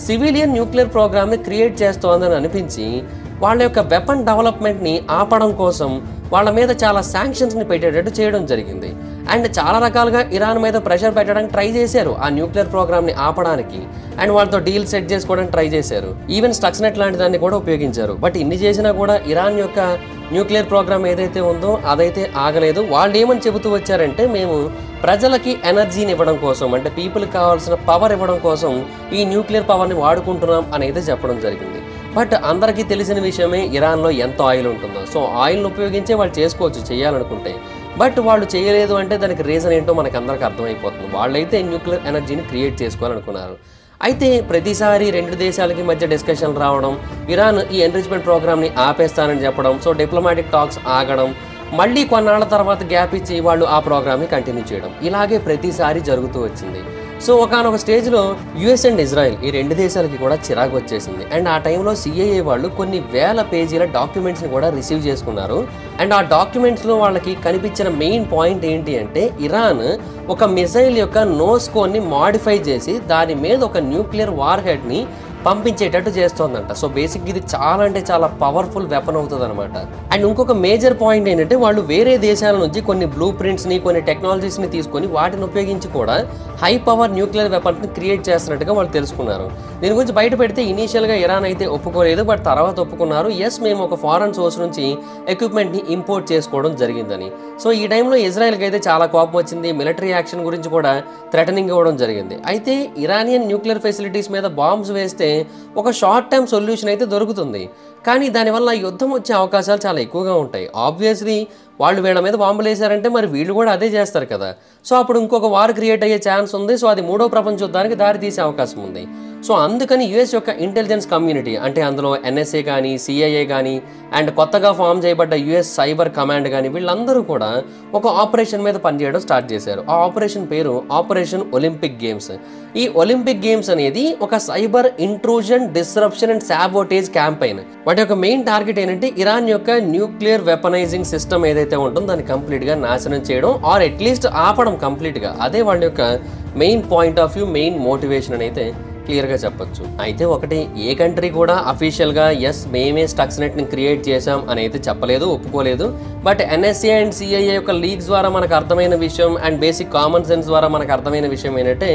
సివిలియన్ న్యూక్లియర్ ప్రోగ్రామ్ని క్రియేట్ చేస్తోందని అనిపించి వాళ్ళ యొక్క వెపన్ డెవలప్మెంట్ని ఆపడం కోసం వాళ్ళ మీద చాలా శాంక్షన్స్ని పెట్టేటట్టు చేయడం జరిగింది. అండ్ చాలా రకాలుగా ఇరాన్ మీద ప్రెషర్ పెట్టడానికి ట్రై చేశారు ఆ న్యూక్లియర్ ప్రోగ్రామ్ని ఆపడానికి, అండ్ వాళ్ళతో డీల్ సెట్ చేసుకోవడానికి ట్రై చేశారు. ఈవెన్ స్టక్స్నెట్ లాంటి దాన్ని కూడా ఉపయోగించారు. బట్ ఇన్ని చేసినా కూడా ఇరాన్ యొక్క న్యూక్లియర్ ప్రోగ్రామ్ ఏదైతే ఉందో అదైతే ఆగలేదు. వాళ్ళు ఏమని చెబుతూ వచ్చారంటే మేము ప్రజలకి ఎనర్జీని ఇవ్వడం కోసం, అంటే పీపుల్కి కావాల్సిన పవర్ ఇవ్వడం కోసం ఈ న్యూక్లియర్ పవర్ని వాడుకుంటున్నాం అని అయితే చెప్పడం జరిగింది. బట్ అందరికీ తెలిసిన విషయమే ఇరాన్లో ఎంత ఆయిల్ ఉంటుందో. సో ఆయిల్ని ఉపయోగించే వాళ్ళు చేసుకోవచ్చు చేయాలనుకుంటే, బట్ వాళ్ళు చేయలేదు అంటే దానికి రీజన్ ఏంటో మనకు అందరికీ అర్థమైపోతుంది. వాళ్ళైతే న్యూక్లియర్ ఎనర్జీని క్రియేట్ చేసుకోవాలనుకున్నారు. అయితే ప్రతిసారి రెండు దేశాలకి మధ్య డిస్కషన్లు రావడం, ఇరాన్ ఈ ఎన్రిచ్మెంట్ ప్రోగ్రామ్ని ఆపేస్తానని చెప్పడం, సో డిప్లొమాటిక్ టాక్స్ ఆగడం, మళ్ళీ కొన్నాళ్ల తర్వాత గ్యాప్ ఇచ్చి వాళ్ళు ఆ ప్రోగ్రామ్ని కంటిన్యూ చేయడం, ఇలాగే ప్రతిసారి జరుగుతూ వచ్చింది. సో ఒకానొక స్టేజ్లో యుఎస్ అండ్ ఇజ్రాయెల్ ఈ రెండు దేశాలకి కూడా చిరాకు వచ్చేసింది. అండ్ ఆ టైంలో సిఐఏ వాళ్ళు కొన్ని వేల పేజీల డాక్యుమెంట్స్ని కూడా రిసీవ్ చేసుకున్నారు. అండ్ ఆ డాక్యుమెంట్స్లో వాళ్ళకి కనిపించిన మెయిన్ పాయింట్ ఏంటి అంటే ఇరాన్ ఒక మిసైల్ యొక్క నోస్ కోన్ని మాడిఫై చేసి దాని మీద ఒక న్యూక్లియర్ వార్ హెడ్ని పంపించేటట్టు చేస్తోందంట. సో బేసిక్ ఇది చాలా అంటే చాలా పవర్ఫుల్ వెపన్ అవుతుంది అనమాట. అండ్ ఇంకొక మేజర్ పాయింట్ ఏంటంటే వాళ్ళు వేరే దేశాల నుంచి కొన్ని బ్లూ ప్రింట్స్ని, కొన్ని టెక్నాలజీస్ని తీసుకొని వాటిని ఉపయోగించి కూడా హై పవర్ న్యూక్లియర్ వెపన్స్ని క్రియేట్ చేస్తున్నట్టుగా వాళ్ళు తెలుసుకున్నారు. దీని గురించి బయట పెడితే ఇనీషియల్గా ఇరాన్ అయితే ఒప్పుకోలేదు, బట్ తర్వాత ఒప్పుకున్నారు. ఎస్ మేము ఒక ఫారెన్ సోర్స్ నుంచి ఎక్విప్మెంట్ని ఇంపోర్ట్ చేసుకోవడం జరిగిందని. సో ఈ టైంలో ఇజ్రాయెల్కి అయితే చాలా కోపం వచ్చింది. మిలిటరీ యాక్షన్ గురించి కూడా థ్రెటనింగ్ ఇవ్వడం జరిగింది. అయితే ఇరానియన్ న్యూక్లియర్ ఫెసిలిటీస్ మీద బాంబ్స్ వేస్తే ఒక షార్ట్ టర్మ్ సొల్యూషన్ అయితే దొరుకుతుంది, కానీ దానివల్ల యుద్ధం వచ్చే అవకాశాలు చాలా ఎక్కువగా ఉంటాయి. ఆబ్వియస్లీ వాళ్ళు వీళ్ళ మీద బాంబులు వేశారంటే మరి వీళ్ళు కూడా అదే చేస్తారు కదా. సో అప్పుడు ఇంకొక వార్ క్రియేట్ అయ్యే ఛాన్స్ ఉంది. సో అది మూడో ప్రపంచ యుద్ధానికి దారి తీసే అవకాశం ఉంది. సో అందుకని యుఎస్ యొక్క ఇంటెలిజెన్స్ కమ్యూనిటీ, అంటే అందులో ఎన్ఎస్ఏ కానీ, సిఐఏ కానీ, అండ్ కొత్తగా ఫామ్ చేయబడ్డ యుఎస్ సైబర్ కమాండ్ కానీ వీళ్ళందరూ కూడా ఒక ఆపరేషన్ మీద పనిచేయడం స్టార్ట్ చేశారు. ఆ ఆపరేషన్ పేరు ఆపరేషన్ ఒలింపిక్ గేమ్స్. ఈ ఒలింపిక్ గేమ్స్ అనేది ఒక cyber intrusion, disruption and sabotage campaign. వాటి యొక్క మెయిన్ టార్గెట్ ఏంటంటే ఇరాన్ యొక్క న్యూక్లియర్ వెపనైజింగ్ సిస్టమ్ ఏదైతే ఉంటుందో దాన్ని కంప్లీట్గా నాశనం చేయడం, ఆర్ అట్లీస్ట్ ఆపడం కంప్లీట్గా. అదే వాళ్ళ యొక్క main point of view, main motivation అని అయితే క్లియర్గా చెప్పొచ్చు. అయితే ఒకటి, ఏ కంట్రీ కూడా అఫీషియల్గా ఎస్ మేమే స్టక్స్నెట్ని క్రియేట్ చేశాం అని అయితే చెప్పలేదు, ఒప్పుకోలేదు. బట్ ఎన్ఎస్ఏ అండ్ సిఐఏ యొక్క లీగ్స్ ద్వారా మనకు అర్థమైన విషయం అండ్ బేసిక్ కామన్ సెన్స్ ద్వారా మనకు అర్థమైన విషయం ఏంటంటే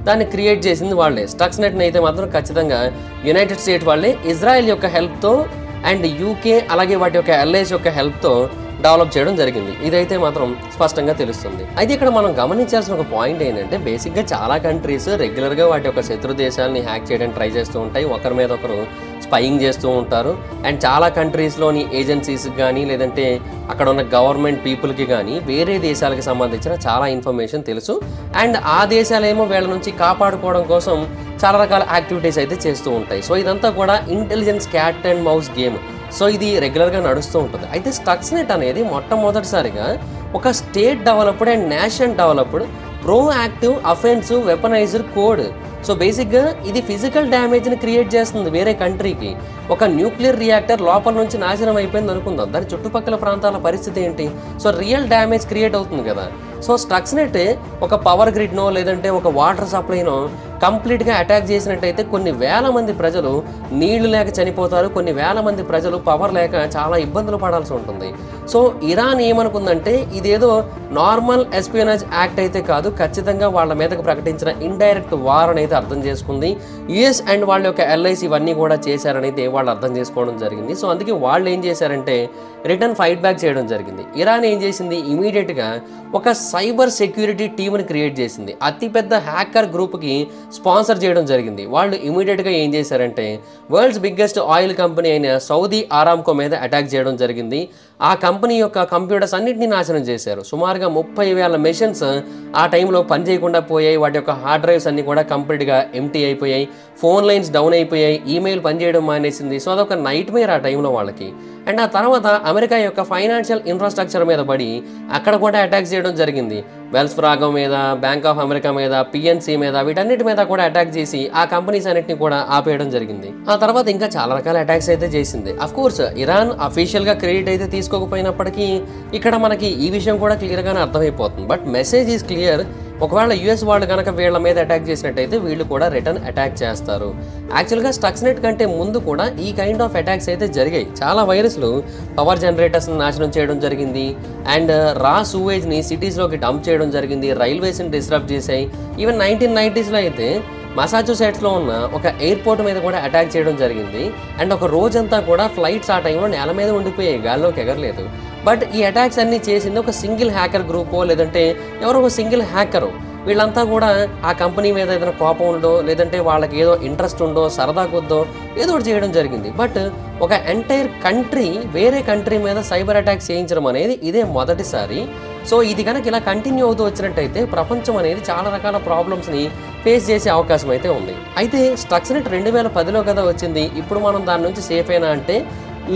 దాన్ని క్రియేట్ చేసింది వాళ్ళే. స్టక్స్నెట్ని అయితే మాత్రం ఖచ్చితంగా యునైటెడ్ స్టేట్స్ వాళ్ళే ఇజ్రాయెల్ యొక్క హెల్ప్తో అండ్ యూకే అలాగే వాటి యొక్క ఎల్ఐస్ యొక్క హెల్ప్తో డెవలప్ చేయడం జరిగింది. ఇదైతే మాత్రం స్పష్టంగా తెలుస్తుంది. అయితే ఇక్కడ మనం గమనించాల్సిన ఒక పాయింట్ ఏంటంటే బేసిక్గా చాలా కంట్రీస్ రెగ్యులర్గా వాటి యొక్క శత్రు దేశాలని హ్యాక్ చేయడానికి ట్రై చేస్తూ ఉంటాయి, ఒకరి మీద ఒకరు స్పైయింగ్ చేస్తూ ఉంటారు. అండ్ చాలా కంట్రీస్లోని ఏజెన్సీస్కి కానీ లేదంటే అక్కడ ఉన్న గవర్నమెంట్ పీపుల్కి కానీ వేరే దేశాలకు సంబంధించిన చాలా ఇన్ఫర్మేషన్ తెలుసు. అండ్ ఆ దేశాలేమో వీళ్ళ నుంచి కాపాడుకోవడం కోసం చాలా రకాల యాక్టివిటీస్ అయితే చేస్తూ ఉంటాయి. సో ఇదంతా కూడా intelligence cat and mouse game. So ఇది రెగ్యులర్గా నడుస్తూ ఉంటుంది. అయితే స్టక్స్నెట్ అనేది మొట్టమొదటిసారిగా ఒక state developed and nation developed proactive offensive weaponiser code. So బేసిక్గా ఇది ఫిజికల్ డ్యామేజ్ని క్రియేట్ చేస్తుంది వేరే కంట్రీకి. ఒక న్యూక్లియర్ రియాక్టర్ లోపల నుంచి నాశనం అయిపోయింది అనుకుందాం, దాని చుట్టుపక్కల ప్రాంతాల పరిస్థితి ఏంటి? సో రియల్ డ్యామేజ్ క్రియేట్ అవుతుంది కదా. సో స్టక్స్నెట్ ఒక పవర్ గ్రిడ్నో లేదంటే ఒక వాటర్ సప్లైనో కంప్లీట్గా అటాక్ చేసినట్టయితే కొన్ని వేల మంది ప్రజలు నీళ్లు లేక చనిపోతారు, కొన్ని వేల మంది ప్రజలు పవర్ లేక చాలా ఇబ్బందులు పడాల్సి ఉంటుంది. సో ఇరాన్ ఏమనుకుందంటే ఇదేదో నార్మల్ ఎస్పియోనేజ్ యాక్ట్ అయితే కాదు, ఖచ్చితంగా వాళ్ళ మీదకి ప్రకటించిన ఇండైరెక్ట్ వార్ అనేది అర్థం చేసుకుంది. యుఎస్ అండ్ వాళ్ళ యొక్క ఎల్ఐసి ఇవన్నీ కూడా చేశారనైతే వాళ్ళు అర్థం చేసుకోవడం జరిగింది. సో అందుకే వాళ్ళు ఏం చేశారంటే రిటర్న్ ఫైట్ బ్యాక్ చేయడం జరిగింది. ఇరాన్ ఏం చేసింది, ఇమీడియట్గా ఒక సైబర్ సెక్యూరిటీ టీమ్ని క్రియేట్ చేసింది. అతిపెద్ద హ్యాకర్ గ్రూప్కి స్పాన్సర్ చేయడం జరిగింది. వాళ్ళు ఇమీడియట్గా ఏం చేశారంటే వరల్డ్స్ బిగ్గెస్ట్ ఆయిల్ కంపెనీ అయిన సౌదీ ఆరామ్కో మీద అటాక్ చేయడం జరిగింది. ఆ కంపెనీ యొక్క కంప్యూటర్స్ అన్నింటినీ నాశనం చేశారు. సుమారుగా 30,000 మెషిన్స్ ఆ టైంలో పనిచేయకుండా పోయాయి. వాటి యొక్క హార్డ్ డ్రైవ్స్ అన్నీ కూడా కంప్లీట్గా ఎంటీ అయిపోయాయి, ఫోన్ లైన్స్ డౌన్ అయిపోయాయి, ఈమెయిల్ పనిచేయడం మానేసింది. సో అదొక నైట్ మేర్ ఆ టైంలో వాళ్ళకి. అండ్ ఆ తర్వాత అమెరికా యొక్క ఫైనాన్షియల్ ఇన్ఫ్రాస్ట్రక్చర్ మీద పడి అక్కడ కూడా అటాక్ చేయడం జరిగింది. వెల్స్ ఫార్గో మీద, బ్యాంక్ ఆఫ్ అమెరికా మీద, పిఎన్సి మీద, వీటన్నిటి మీద కూడా అటాక్ చేసి ఆ కంపెనీస్ అన్నిటిని కూడా ఆపేయడం జరిగింది. ఆ తర్వాత ఇంకా చాలా రకాల అటాక్స్ అయితే చేసింది. అఫ్ కోర్స్ ఇరాన్ అఫీషియల్గా క్రెడిట్ అయితే తీసుకోకపోయినప్పటికీ ఇక్కడ మనకి ఈ విషయం కూడా క్లియర్గానే అర్థమైపోతుంది. But message is clear. ఒకవేళ యుఎస్ వాళ్ళు కనుక వీళ్ళ మీద అటాక్ చేసినట్టయితే వీళ్ళు కూడా రిటర్న్ అటాక్ చేస్తారు. యాక్చువల్గా స్టక్స్నెట్ కంటే ముందు కూడా ఈ కైండ్ ఆఫ్ అటాక్స్ అయితే జరిగాయి. చాలా వైరస్లు పవర్ జనరేటర్స్ని నాశనం చేయడం జరిగింది, అండ్ రా సూవేజ్ని సిటీస్లోకి డంప్ చేయడం జరిగింది, రైల్వేస్ని డిస్టర్బ్ చేశాయి. ఈవెన్ 1990s అయితే మసాచుసెట్స్లో ఉన్న ఒక ఎయిర్పోర్ట్ మీద కూడా అటాక్ చేయడం జరిగింది. అండ్ ఒక రోజంతా కూడా ఫ్లైట్స్ ఆ టైంలో నేల మీద ఉండిపోయాయి, గాల్లోకి ఎగరలేదు. బట్ ఈ అటాక్స్ అన్నీ చేసింది ఒక సింగిల్ హ్యాకర్ గ్రూపో లేదంటే ఎవరో ఒక సింగిల్ హ్యాకరు. వీళ్ళంతా కూడా ఆ కంపెనీ మీద ఏదైనా కోపం ఉండో లేదంటే వాళ్ళకి ఏదో ఇంట్రెస్ట్ ఉండో సరదా కొద్దో ఏదో ఒకటి చేయడం జరిగింది. బట్ ఒక ఎంటైర్ కంట్రీ వేరే కంట్రీ మీద సైబర్ అటాక్స్ చేయించడం అనేది ఇదే మొదటిసారి. సో ఇది కనుక ఇలా కంటిన్యూ అవుతూ వచ్చినట్టయితే ప్రపంచం అనేది చాలా రకాల ప్రాబ్లమ్స్ని ఫేస్ చేసే అవకాశం అయితే ఉంది. అయితే స్టక్స్నెట్ 2010లో కదా వచ్చింది, ఇప్పుడు మనం దాని నుంచి సేఫ్ అయినా అంటే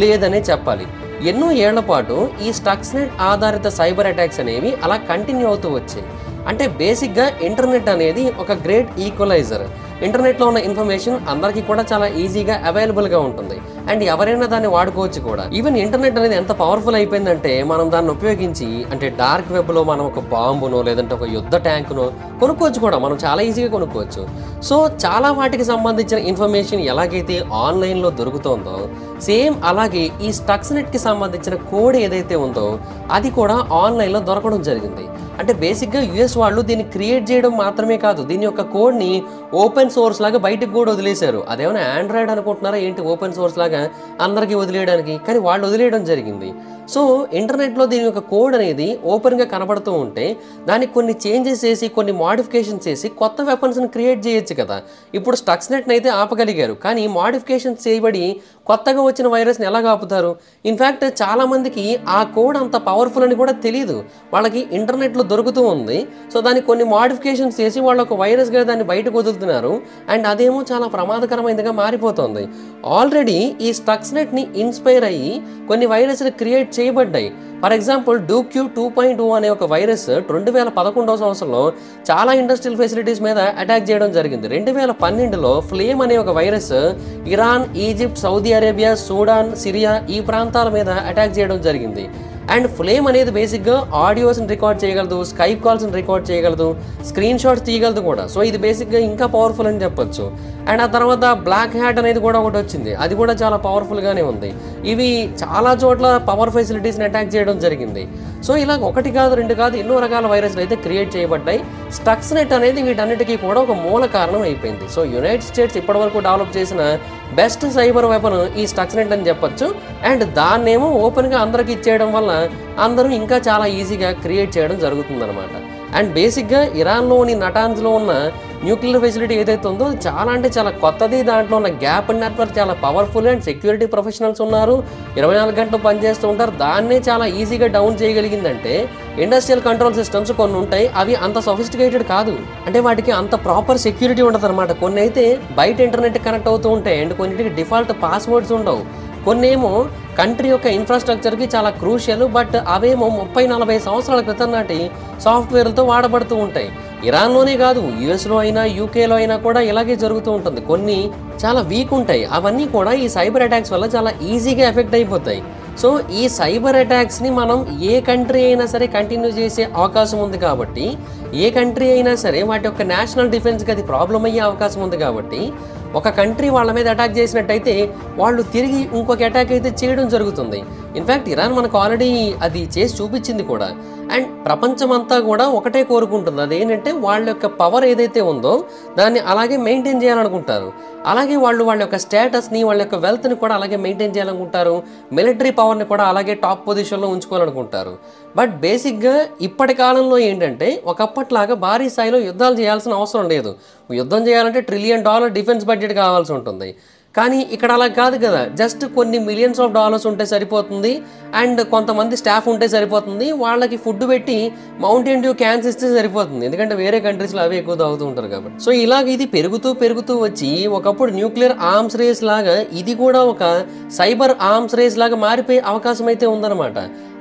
లేదనే చెప్పాలి. ఎన్నో ఏళ్ల పాటు ఈ స్టక్స్నెట్ ఆధారిత సైబర్ అటాక్స్ అనేవి అలా కంటిన్యూ అవుతూ వచ్చాయి. అంటే బేసిక్గా ఇంటర్నెట్ అనేది ఒక గ్రేట్ ఈక్వలైజర్. ఇంటర్నెట్లో ఉన్న ఇన్ఫర్మేషన్ అందరికీ కూడా చాలా ఈజీగా అవైలబుల్గా ఉంటుంది, అండ్ ఎవరైనా దాన్ని వాడుకోవచ్చు కూడా. ఈవెన్ ఇంటర్నెట్ అనేది ఎంత పవర్ఫుల్ అయిపోయిందంటే మనం దాన్ని ఉపయోగించి అంటే డార్క్ వెబ్లో మనం ఒక బాంబునో లేదంటే ఒక యుద్ధ ట్యాంకునో కొనుక్కోవచ్చు కూడా, మనం చాలా ఈజీగా కొనుక్కోవచ్చు. సో చాలా వాటికి సంబంధించిన ఇన్ఫర్మేషన్ ఎలాగైతే ఆన్లైన్లో దొరుకుతుందో సేమ్ అలాగే ఈ స్టక్స్నెట్కి సంబంధించిన కోడ్ ఏదైతే ఉందో అది కూడా ఆన్లైన్లో దొరకడం జరిగింది. అంటే బేసిక్గా యుఎస్ వాళ్ళు దీన్ని క్రియేట్ చేయడం మాత్రమే కాదు, దీని యొక్క కోడ్ని ఓపెన్ సోర్స్ లాగా బయటకు కూడా వదిలేశారు. అదేమైనా ఆండ్రాయిడ్ అనుకుంటున్నారా ఏంటి ఓపెన్ సోర్స్ లాగా అందరికీ వదిలేయడానికి? కానీ వాళ్ళు వదిలేయడం జరిగింది. సో ఇంటర్నెట్లో దీని యొక్క కోడ్ అనేది ఓపెన్గా కనబడుతూ ఉంటే దానికి కొన్ని చేంజెస్ చేసి కొన్ని మోడిఫికేషన్స్ చేసి కొత్త వెపన్స్ని క్రియేట్ చేయొచ్చు కదా. ఇప్పుడు స్టక్స్నెట్ని అయితే ఆపగలిగారు, కానీ మోడిఫికేషన్స్ చేయబడి కొత్తగా వచ్చిన వైరస్ని ఎలా ఆపుతారు? ఇన్ఫ్యాక్ట్ చాలామందికి ఆ కోడ్ అంత పవర్ఫుల్ అని కూడా తెలియదు, వాళ్ళకి ఇంటర్నెట్లో దొరుకుతూ ఉంది. సో దానికి కొన్ని మోడిఫికేషన్స్ చేసి వాళ్ళు ఒక వైరస్గా దాన్ని బయటకు వదులుతున్నారు, అండ్ అదేమో చాలా ప్రమాదకరమైనదిగా మారిపోతుంది. ఆల్రెడీ ఈ స్టక్స్నెట్ని ఇన్స్పైర్ అయ్యి కొన్ని వైరస్లు క్రియేట్ చేయబడ్డాయి. ఫర్ ఎగ్జాంపుల్ డూక్యూ 2.0 అనే ఒక వైరస్ 2011వ సంవత్సరంలో చాలా ఇండస్ట్రియల్ ఫెసిలిటీస్ మీద అటాక్ చేయడం జరిగింది. 2012లో ఫ్లేమ్ అనే ఒక virus Iran, Egypt, Saudi Arabia, Sudan, Syria ఈ ప్రాంతాల మీద అటాక్ చేయడం జరిగింది. అండ్ ఫ్లేమ్ అనేది బేసిక్గా ఆడియోస్ని రికార్డ్ చేయగలదు, స్కైప్ కాల్స్ని రికార్డ్ చేయగలదు, స్క్రీన్ షాట్స్ తీయగలదు కూడా. సో ఇది బేసిక్గా ఇంకా పవర్ఫుల్ అని చెప్పొచ్చు. అండ్ ఆ తర్వాత బ్లాక్ హ్యాట్ అనేది కూడా ఒకటి వచ్చింది, అది కూడా చాలా పవర్ఫుల్గానే ఉంది. ఇవి చాలా చోట్ల పవర్ ఫెసిలిటీస్ని అటాక్ చేయడం జరిగింది. సో ఇలా ఒకటి కాదు రెండు కాదు ఎన్నో రకాల వైరస్లు అయితే క్రియేట్ చేయబడ్డాయి. స్టక్స్నెట్ అనేది వీటన్నిటికీ కూడా ఒక మూల కారణం అయిపోయింది. సో యునైటెడ్ స్టేట్స్ ఇప్పటివరకు డెవలప్ చేసిన బెస్ట్ సైబర్ వెపన్ ఈ స్టక్స్నెట్ అని చెప్పొచ్చు. అండ్ దాన్నేమో ఓపెన్గా అందరికి ఇచ్చేయడం వల్ల అందరూ ఇంకా చాలా ఈజీగా క్రియేట్ చేయడం జరుగుతుందన్నమాట. అండ్ బేసిక్గా ఇరాన్లోని నటాన్స్లో ఉన్న న్యూక్లియర్ ఫెసిలిటీ ఏదైతే ఉందో అది చాలా అంటే చాలా కొత్తది. దాంట్లో ఉన్న గ్యాప్ నెట్వర్క్ చాలా పవర్ఫుల్ అండ్ సెక్యూరిటీ ప్రొఫెషనల్స్ ఉన్నారు, 24 గంటలు పనిచేస్తూ ఉంటారు. దాన్నే చాలా ఈజీగా డౌన్ చేయగలిగిందంటే ఇండస్ట్రియల్ కంట్రోల్ సిస్టమ్స్ కొన్ని ఉంటాయి, అవి అంత సొఫిస్టికేటెడ్ కాదు, అంటే వాటికి అంత ప్రాపర్ సెక్యూరిటీ ఉండదు అనమాట. కొన్ని అయితే బయట ఇంటర్నెట్ కనెక్ట్ అవుతూ ఉంటాయి అండ్ కొన్నిటికి డిఫాల్ట్ పాస్వర్డ్స్ ఉండవు. కొన్ని ఏమో కంట్రీ యొక్క ఇన్ఫ్రాస్ట్రక్చర్కి చాలా క్రూషియల్, బట్ అవేమో 30-40 సంవత్సరాల క్రితం నాటి సాఫ్ట్వేర్లతో వాడబడుతూ ఉంటాయి. ఇరాన్లోనే కాదు, యుఎస్లో అయినా యూకేలో అయినా కూడా ఇలాగే జరుగుతూ ఉంటుంది. కొన్ని చాలా వీక్ ఉంటాయి, అవన్నీ కూడా ఈ సైబర్ అటాక్స్ వల్ల చాలా ఈజీగా ఎఫెక్ట్ అయిపోతాయి. సో ఈ సైబర్ అటాక్స్ని మనం ఏ కంట్రీ అయినా సరే కంటిన్యూ చేసే అవకాశం ఉంది కాబట్టి, ఏ కంట్రీ అయినా సరే వాటి యొక్క నేషనల్ డిఫెన్స్కి అది ప్రాబ్లం అయ్యే అవకాశం ఉంది కాబట్టి, ఒక కంట్రీ వాళ్ళ మీద అటాక్ చేసినట్టయితే వాళ్ళు తిరిగి ఇంకొక అటాక్ అయితే చేయడం జరుగుతుంది. ఇన్ఫ్యాక్ట్ ఇరాన్ మనకు ఆల్రెడీ అది చేసి చూపించింది కూడా. అండ్ ప్రపంచం అంతా కూడా ఒకటే కోరుకుంటుంది, అదేంటంటే వాళ్ళ యొక్క పవర్ ఏదైతే ఉందో దాన్ని అలాగే మెయింటైన్ చేయాలనుకుంటారు. అలాగే వాళ్ళ యొక్క స్టేటస్ని, వాళ్ళ యొక్క వెల్త్ని కూడా అలాగే మెయింటైన్ చేయాలనుకుంటారు. మిలిటరీ పవర్ని కూడా అలాగే టాప్ పొజిషన్లో ఉంచుకోవాలనుకుంటారు. బట్ బేసిక్గా ఇప్పటి కాలంలో ఏంటంటే ఒకప్పట్లాగా భారీ స్థాయిలో యుద్ధాలు చేయాల్సిన అవసరం లేదు. యుద్ధం చేయాలంటే $1 ట్రిలియన్ డిఫెన్స్ బడ్జెట్ కావాల్సి ఉంటుంది. కానీ ఇక్కడ అలా కాదు కదా, జస్ట్ కొన్ని మిలియన్స్ ఆఫ్ డాలర్స్ ఉంటే సరిపోతుంది. అండ్ కొంతమంది స్టాఫ్ ఉంటే సరిపోతుంది. వాళ్ళకి ఫుడ్ పెట్టి మౌంటైన్ డ్యూ క్యాన్స్ ఇస్తే సరిపోతుంది, ఎందుకంటే వేరే కంట్రీస్లో అవే ఎక్కువ తాగుతూ ఉంటారు కాబట్టి. సో ఇలాగ ఇది పెరుగుతూ వచ్చి ఒకప్పుడు న్యూక్లియర్ ఆర్మ్స్ రేస్ లాగా ఇది కూడా ఒక సైబర్ ఆర్మ్స్ రేస్ లాగా మారిపోయే అవకాశం అయితే ఉందన్నమాట.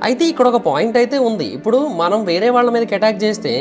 అయితే ఇక్కడ ఒక పాయింట్ అయితే ఉంది. ఇప్పుడు మనం వేరే వాళ్ళ మీదకి అటాక్ చేస్తే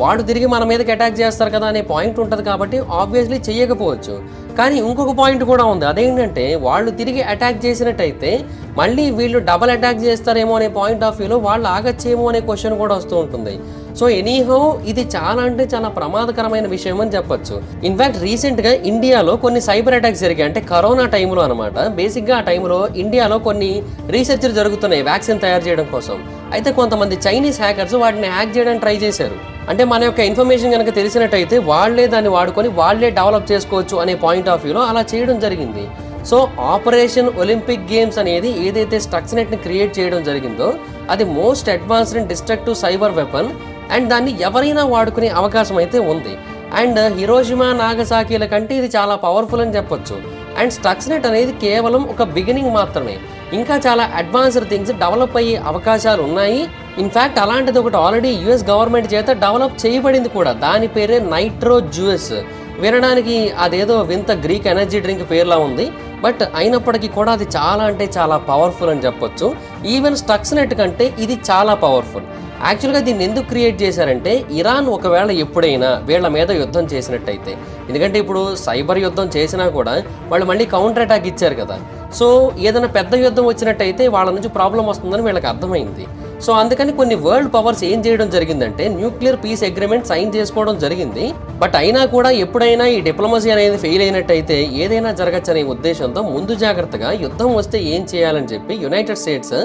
వాడు తిరిగి మన మీదకి అటాక్ చేస్తారు కదా అనే పాయింట్ ఉంటుంది కాబట్టి ఆబ్వియస్లీ చేయకపోవచ్చు. కానీ ఇంకొక పాయింట్ కూడా ఉంది, అదేంటంటే వాళ్ళు తిరిగి అటాక్ చేసినట్టయితే మళ్ళీ వీళ్ళు డబల్ అటాక్ చేస్తారేమో అనే పాయింట్ ఆఫ్ వ్యూలో వాళ్ళు ఆగచ్చేమో అనే క్వశ్చన్ కూడా వస్తూ ఉంటుంది. సో ఎనీహౌ ఇది చాలా అంటే చాలా ప్రమాదకరమైన విషయం అని చెప్పొచ్చు. ఇన్ఫ్యాక్ట్ రీసెంట్గా ఇండియాలో కొన్ని సైబర్ అటాక్స్ జరిగాయి, అంటే కరోనా టైంలో అనమాట. బేసిక్గా ఆ టైంలో ఇండియాలో కొన్ని రీసెర్చ్లు జరుగుతున్నాయి వ్యాక్సిన్ తయారు చేయడం కోసం. అయితే కొంతమంది చైనీస్ హ్యాకర్స్ వాటిని హ్యాక్ చేయడానికి ట్రై చేశారు. అంటే మన యొక్క ఇన్ఫర్మేషన్ కనుక తెలిసినట్టయితే వాళ్ళే దాన్ని వాడుకొని వాళ్ళే డెవలప్ చేసుకోవచ్చు అనే పాయింట్ ఆఫ్ వ్యూలో అలా చేయడం జరిగింది. సో ఆపరేషన్ ఒలింపిక్ గేమ్స్ అనేది ఏదైతే స్టక్స్నెట్ని క్రియేట్ చేయడం జరిగిందో అది most advanced and destructive cyber weapon. And దాన్ని ఎవరైనా వాడుకునే అవకాశం అయితే ఉంది. అండ్ హిరోషిమా నాగసాకిల కంటే ఇది చాలా పవర్ఫుల్ అని చెప్పొచ్చు. అండ్ స్టక్స్నెట్ అనేది కేవలం ఒక బిగినింగ్ మాత్రమే, ఇంకా చాలా అడ్వాన్స్డ్ థింగ్స్ డెవలప్ అయ్యే అవకాశాలు ఉన్నాయి. ఇన్ఫ్యాక్ట్ అలాంటిది ఒకటి ఆల్రెడీ యుఎస్ గవర్నమెంట్ చేత డెవలప్ చేయబడింది కూడా, దాని పేరే నైట్రో జ్యూస్. వినడానికి అదేదో వింత గ్రీక్ ఎనర్జీ డ్రింక్ పేర్లా ఉంది, బట్ అయినప్పటికీ కూడా అది చాలా అంటే చాలా పవర్ఫుల్ అని చెప్పొచ్చు. ఈవెన్ స్టక్స్నెట్ కంటే ఇది చాలా పవర్ఫుల్. యాక్చువల్గా దీన్ని ఎందుకు క్రియేట్ చేశారంటే ఇరాన్ ఒకవేళ ఎప్పుడైనా వీళ్ళ మీద యుద్ధం చేసినట్టయితే, ఎందుకంటే ఇప్పుడు సైబర్ యుద్ధం చేసినా కూడా వాళ్ళు మళ్ళీ కౌంటర్ అటాక్ ఇచ్చారు కదా. సో ఏదైనా పెద్ద యుద్ధం వచ్చినట్టయితే వాళ్ళ నుంచి ప్రాబ్లం వస్తుందని వీళ్ళకి అర్థమైంది. సో అందుకని కొన్ని వరల్డ్ పవర్స్ ఏం చేయడం జరిగిందంటే న్యూక్లియర్ పీస్ అగ్రిమెంట్ సైన్ చేసుకోవడం జరిగింది. బట్ అయినా కూడా ఎప్పుడైనా ఈ డిప్లొమసీ అనేది ఫెయిల్ అయినట్టయితే ఏదైనా జరగచ్చనే ఉద్దేశంతో ముందు జాగ్రత్తగా యుద్ధం వస్తే ఏం చేయాలని చెప్పి యునైటెడ్ స్టేట్స్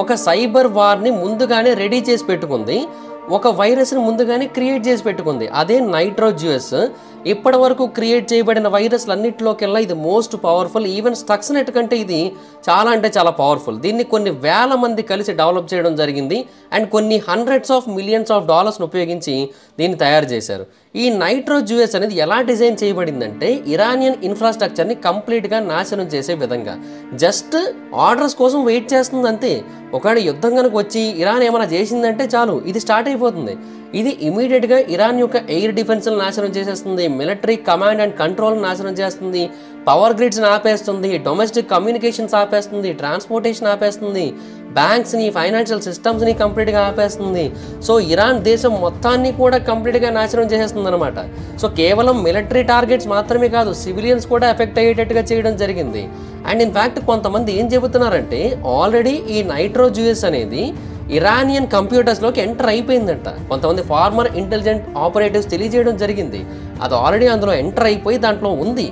ఒక సైబర్ వార్ని ముందుగానే రెడీ చేసి పెట్టుకుంది. ఒక వైరస్ని ముందుగానే క్రియేట్ చేసి పెట్టుకుంది, అదే నైట్రో జ్యూస్. ఇప్పటి వరకు క్రియేట్ చేయబడిన వైరస్లు అన్నింటిలోకెల్లా ఇది మోస్ట్ పవర్ఫుల్. ఈవెన్ స్టక్స్నెట్ కంటే ఇది చాలా అంటే చాలా పవర్ఫుల్. దీన్ని కొన్ని వేల మంది కలిసి డెవలప్ చేయడం జరిగింది. అండ్ కొన్ని హండ్రెడ్స్ ఆఫ్ మిలియన్స్ ఆఫ్ డాలర్స్ని ఉపయోగించి దీన్ని తయారు చేశారు. ఈ నైట్రో జ్యూస్ అనేది ఎలా డిజైన్ చేయబడిందంటే ఇరానియన్ ఇన్ఫ్రాస్ట్రక్చర్ని కంప్లీట్గా నాశనం చేసే విధంగా, జస్ట్ ఆర్డర్స్ కోసం వెయిట్ చేస్తుంది అంతే. ఒకవేళ యుద్ధం కనుక వచ్చి ఇరాన్ ఏమైనా చేసిందంటే చాలు, ఇది స్టార్ట్ అయిపోతుంది. ఇది ఇమీడియట్గా ఇరాన్ యొక్క ఎయిర్ డిఫెన్స్ని నాశనం చేసేస్తుంది, మిలిటరీ కమాండ్ అండ్ కంట్రోల్ని నాశనం చేస్తుంది, పవర్ గ్రిడ్స్ని ఆపేస్తుంది, డొమెస్టిక్ కమ్యూనికేషన్స్ ఆపేస్తుంది, ట్రాన్స్పోర్టేషన్ ఆపేస్తుంది, బ్యాంక్స్ని, ఫైనాన్షియల్ సిస్టమ్స్ని కంప్లీట్గా ఆపేస్తుంది. సో ఇరాన్ దేశం మొత్తాన్ని కూడా కంప్లీట్గా నాశనం చేసేస్తుంది అనమాట. సో కేవలం మిలిటరీ టార్గెట్స్ మాత్రమే కాదు, సివిలియన్స్ కూడా ఎఫెక్ట్ అయ్యేటట్టుగా చేయడం జరిగింది. అండ్ ఇన్ఫ్యాక్ట్ కొంతమంది ఏం చెబుతున్నారంటే ఆల్రెడీ ఈ నైట్రో జ్యూస్ అనేది ఇరానియన్ కంప్యూటర్స్లోకి ఎంటర్ అయిపోయిందంట. కొంతమంది ఫార్మర్ ఇంటెలిజెంట్ ఆపరేటివ్స్ తెలియజేయడం జరిగింది, అది ఆల్రెడీ అందులో ఎంటర్ అయిపోయి దాంట్లో ఉంది.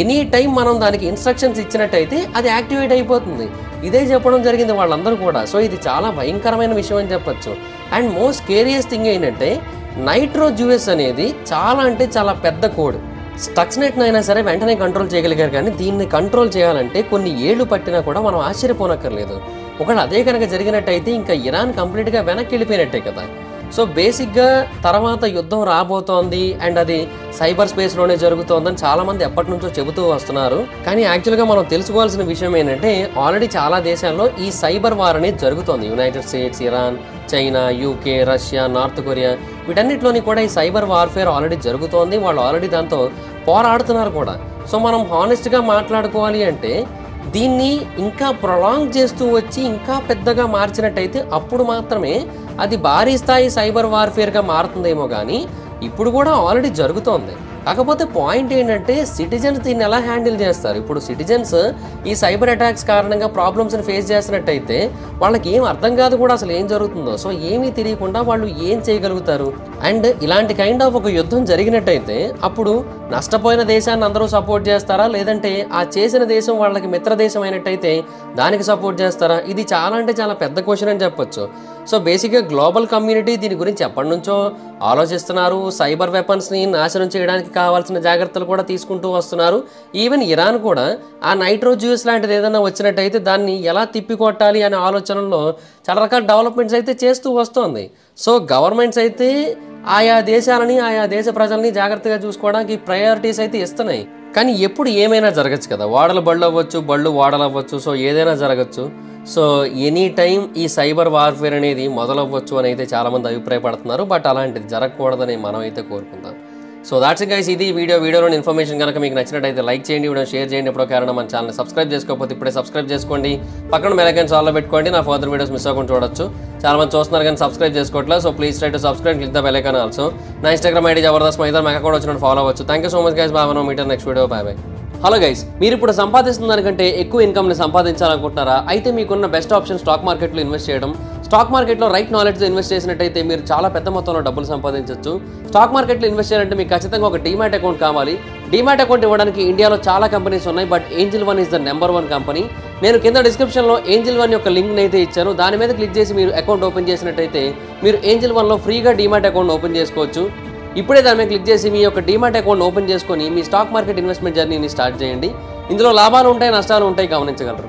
ఎనీ టైం మనం దానికి ఇన్స్ట్రక్షన్స్ ఇచ్చినట్టయితే అది యాక్టివేట్ అయిపోతుంది. ఇదే చెప్పడం జరిగింది వాళ్ళందరూ కూడా. సో ఇది చాలా భయంకరమైన విషయం అని చెప్పొచ్చు. అండ్ మోస్ట్ స్కేరియస్ థింగ్ ఏంటంటే నైట్రో జ్యూస్ అనేది చాలా అంటే చాలా పెద్ద కోడ్. స్టక్స్నెట్ని అయినా సరే వెంటనే కంట్రోల్ చేయగలిగారు, కానీ దీన్ని కంట్రోల్ చేయాలంటే కొన్ని ఏళ్ళు పట్టినా కూడా మనం ఆశ్చర్యపోనక్కర్లేదు. ఒకవేళ అదే కనుక జరిగినట్టయితే ఇంకా ఇరాన్ కంప్లీట్గా వెనక్కి వెళ్ళిపోయినట్టే కదా. సో బేసిక్గా తర్వాత యుద్ధం రాబోతోంది అండ్ అది సైబర్ స్పేస్లోనే జరుగుతోందని చాలామంది ఎప్పటి నుంచో చెబుతూ వస్తున్నారు. కానీ యాక్చువల్గా మనం తెలుసుకోవాల్సిన విషయం ఏంటంటే ఆల్రెడీ చాలా దేశాల్లో ఈ సైబర్ వార్ అనేది జరుగుతోంది. United States, Iran, China, UK, Russia, North Korea, వీటన్నిటిలోని కూడా ఈ సైబర్ వార్ఫేర్ ఆల్రెడీ జరుగుతోంది. వాళ్ళు ఆల్రెడీ దాంతో పోరాడుతున్నారు కూడా. సో మనం హానెస్ట్గా మాట్లాడుకోవాలి అంటే దీన్ని ఇంకా ప్రొలాంగ్ చేస్తూ వచ్చి ఇంకా పెద్దగా మార్చినట్టయితే అప్పుడు మాత్రమే అది భారీ స్థాయి సైబర్ వార్ఫేర్గా మారుతుందేమో. కానీ ఇప్పుడు కూడా ఆల్రెడీ జరుగుతోంది. కాకపోతే పాయింట్ ఏంటంటే సిటిజన్స్ దీన్ని ఎలా హ్యాండిల్ చేస్తారు. ఇప్పుడు సిటిజన్స్ ఈ సైబర్ అటాక్స్ కారణంగా ప్రాబ్లమ్స్ని ఫేస్ చేసినట్టయితే వాళ్ళకి ఏం అర్థం కాదు కూడా అసలు ఏం జరుగుతుందో. సో ఏమీ తెలియకుండా వాళ్ళు ఏం చేయగలుగుతారు. అండ్ ఇలాంటి కైండ్ ఆఫ్ ఒక యుద్ధం జరిగినట్టయితే అప్పుడు నష్టపోయిన దేశాన్ని అందరూ సపోర్ట్ చేస్తారా, లేదంటే ఆ చేసిన దేశం వాళ్ళకి మిత్ర దేశం అయినట్టయితే దానికి సపోర్ట్ చేస్తారా? ఇది చాలా అంటే చాలా పెద్ద క్వశ్చన్ అని చెప్పొచ్చు. సో బేసిక్గా గ్లోబల్ కమ్యూనిటీ దీని గురించి ఎప్పటి నుంచో ఆలోచిస్తున్నారు. సైబర్ వెపన్స్ని నాశనం చేయడానికి కావాల్సిన జాగ్రత్తలు కూడా తీసుకుంటూ వస్తున్నారు. ఈవెన్ ఇరాన్ కూడా ఆ నైట్రోజ్యూస్ లాంటిది ఏదైనా వచ్చినట్టయితే దాన్ని ఎలా తిప్పికొట్టాలి అనే ఆలోచనలో చాలా రకాల డెవలప్మెంట్స్ అయితే చేస్తూ వస్తుంది. సో గవర్నమెంట్స్ అయితే ఆయా దేశాలని ఆయా దేశ ప్రజల్ని జాగ్రత్తగా చూసుకోవడానికి ప్రయారిటీస్ అయితే ఇస్తున్నాయి. కానీ ఎప్పుడు ఏమైనా జరగచ్చు కదా, వాడలు బళ్ళు అవ్వచ్చు, బళ్ళు వాడలు అవ్వచ్చు. సో ఏదైనా జరగచ్చు. సో ఎనీ టైం ఈ సైబర్ వార్ఫేర్ అనేది మొదలవ్వచ్చు అని అయితే చాలామంది అభిప్రాయపడుతున్నారు. బట్ అలాంటిది జరగకూడదని మనం అయితే కోరుకుందాం. సో దాట్స్ ఇట్ గైస్, ఇది వీడియోలోని ఇన్ఫర్మేషన్ కనుక మీకు నచ్చినట్టయితే లైక్ చేయండి, వీడియో షేర్ చేయండి. ఎప్పుడో కారణం మన ఛానల్ సబ్స్క్రైబ్ చేసుకోకపోతే ఇప్పుడే సబ్స్క్రైబ్ చేసుకోండి. పక్కన బెల్ ఐకాన్ ఆల్లో పెట్టుకోండి. నా ఫర్దర్ వీడియోస్ మిస్ అవ్వకుండా చూడొచ్చు. చాలా మంది చూస్తున్నారు కానీ సబ్స్క్రైబ్ చేసుకోవట్లేదు. So please try to subscribe, click the bell icon also. నా ఇన్స్టాగ్రామ్ ఐడి జబర్దస్త్ మైదర్, మాకు కూడా వచ్చినట్టు ఫాలో అవ్వచ్చు. Thank you so much guys. Bye, మనం మీటర్ next video. Bye bye. Hello guys, మీరు ఇప్పుడు సంపాదిస్తున్న దానికంటే ఎక్కువ ఇన్కమ్ని సంపాదించాలనుకుంటున్నారా? అయితే మీకున్న బెస్ట్ ఆప్షన్ స్టాక్ మార్కెట్లో ఇన్వెస్ట్ చేయడం. స్టాక్ మార్కెట్లో రైట్ నాలెడ్జ్తో ఇన్వెస్ట్ చేసినట్టయితే మీరు చాలా పెద్ద మొత్తంలో డబ్బులు సంపాదించవచ్చు. స్టాక్ మార్కెట్లో ఇన్వెస్ట్ చేయాలంటే మీకు ఖచ్చితంగా ఒక డీమ్యాట్ అకౌంట్ కావాలి. డీమ్యాట్ అకౌంట్ ఇవ్వడానికి ఇండియాలో చాలా కంపెనీస్ ఉన్నాయి, but angel one is the number 1 company. నేను కింద డిస్క్రిప్షన్లో ఏంజిల్ వన్ యొక్క లింక్ని అయితే ఇచ్చాను. దాని మీద క్లిక్ చేసి మీరు అకౌంట్ ఓపెన్ చేసినట్టయితే మీరు ఏంజిల్ వన్లో ఫ్రీగా డీమ్యాట్ అకౌంట్ ఓపెన్ చేసుకోవచ్చు. ఇప్పుడే దాని మీద క్లిక్ చేసి మీ యొక్క డీమ్యాట్ అకౌంట్ ఓపెన్ చేసుకొని మీ స్టాక్ మార్కెట్ ఇన్వెస్ట్మెంట్ జర్నీని స్టార్ట్ చేయండి. ఇందులో లాభాలు ఉంటాయి, నష్టాలు ఉంటాయి, గమనించగలరు.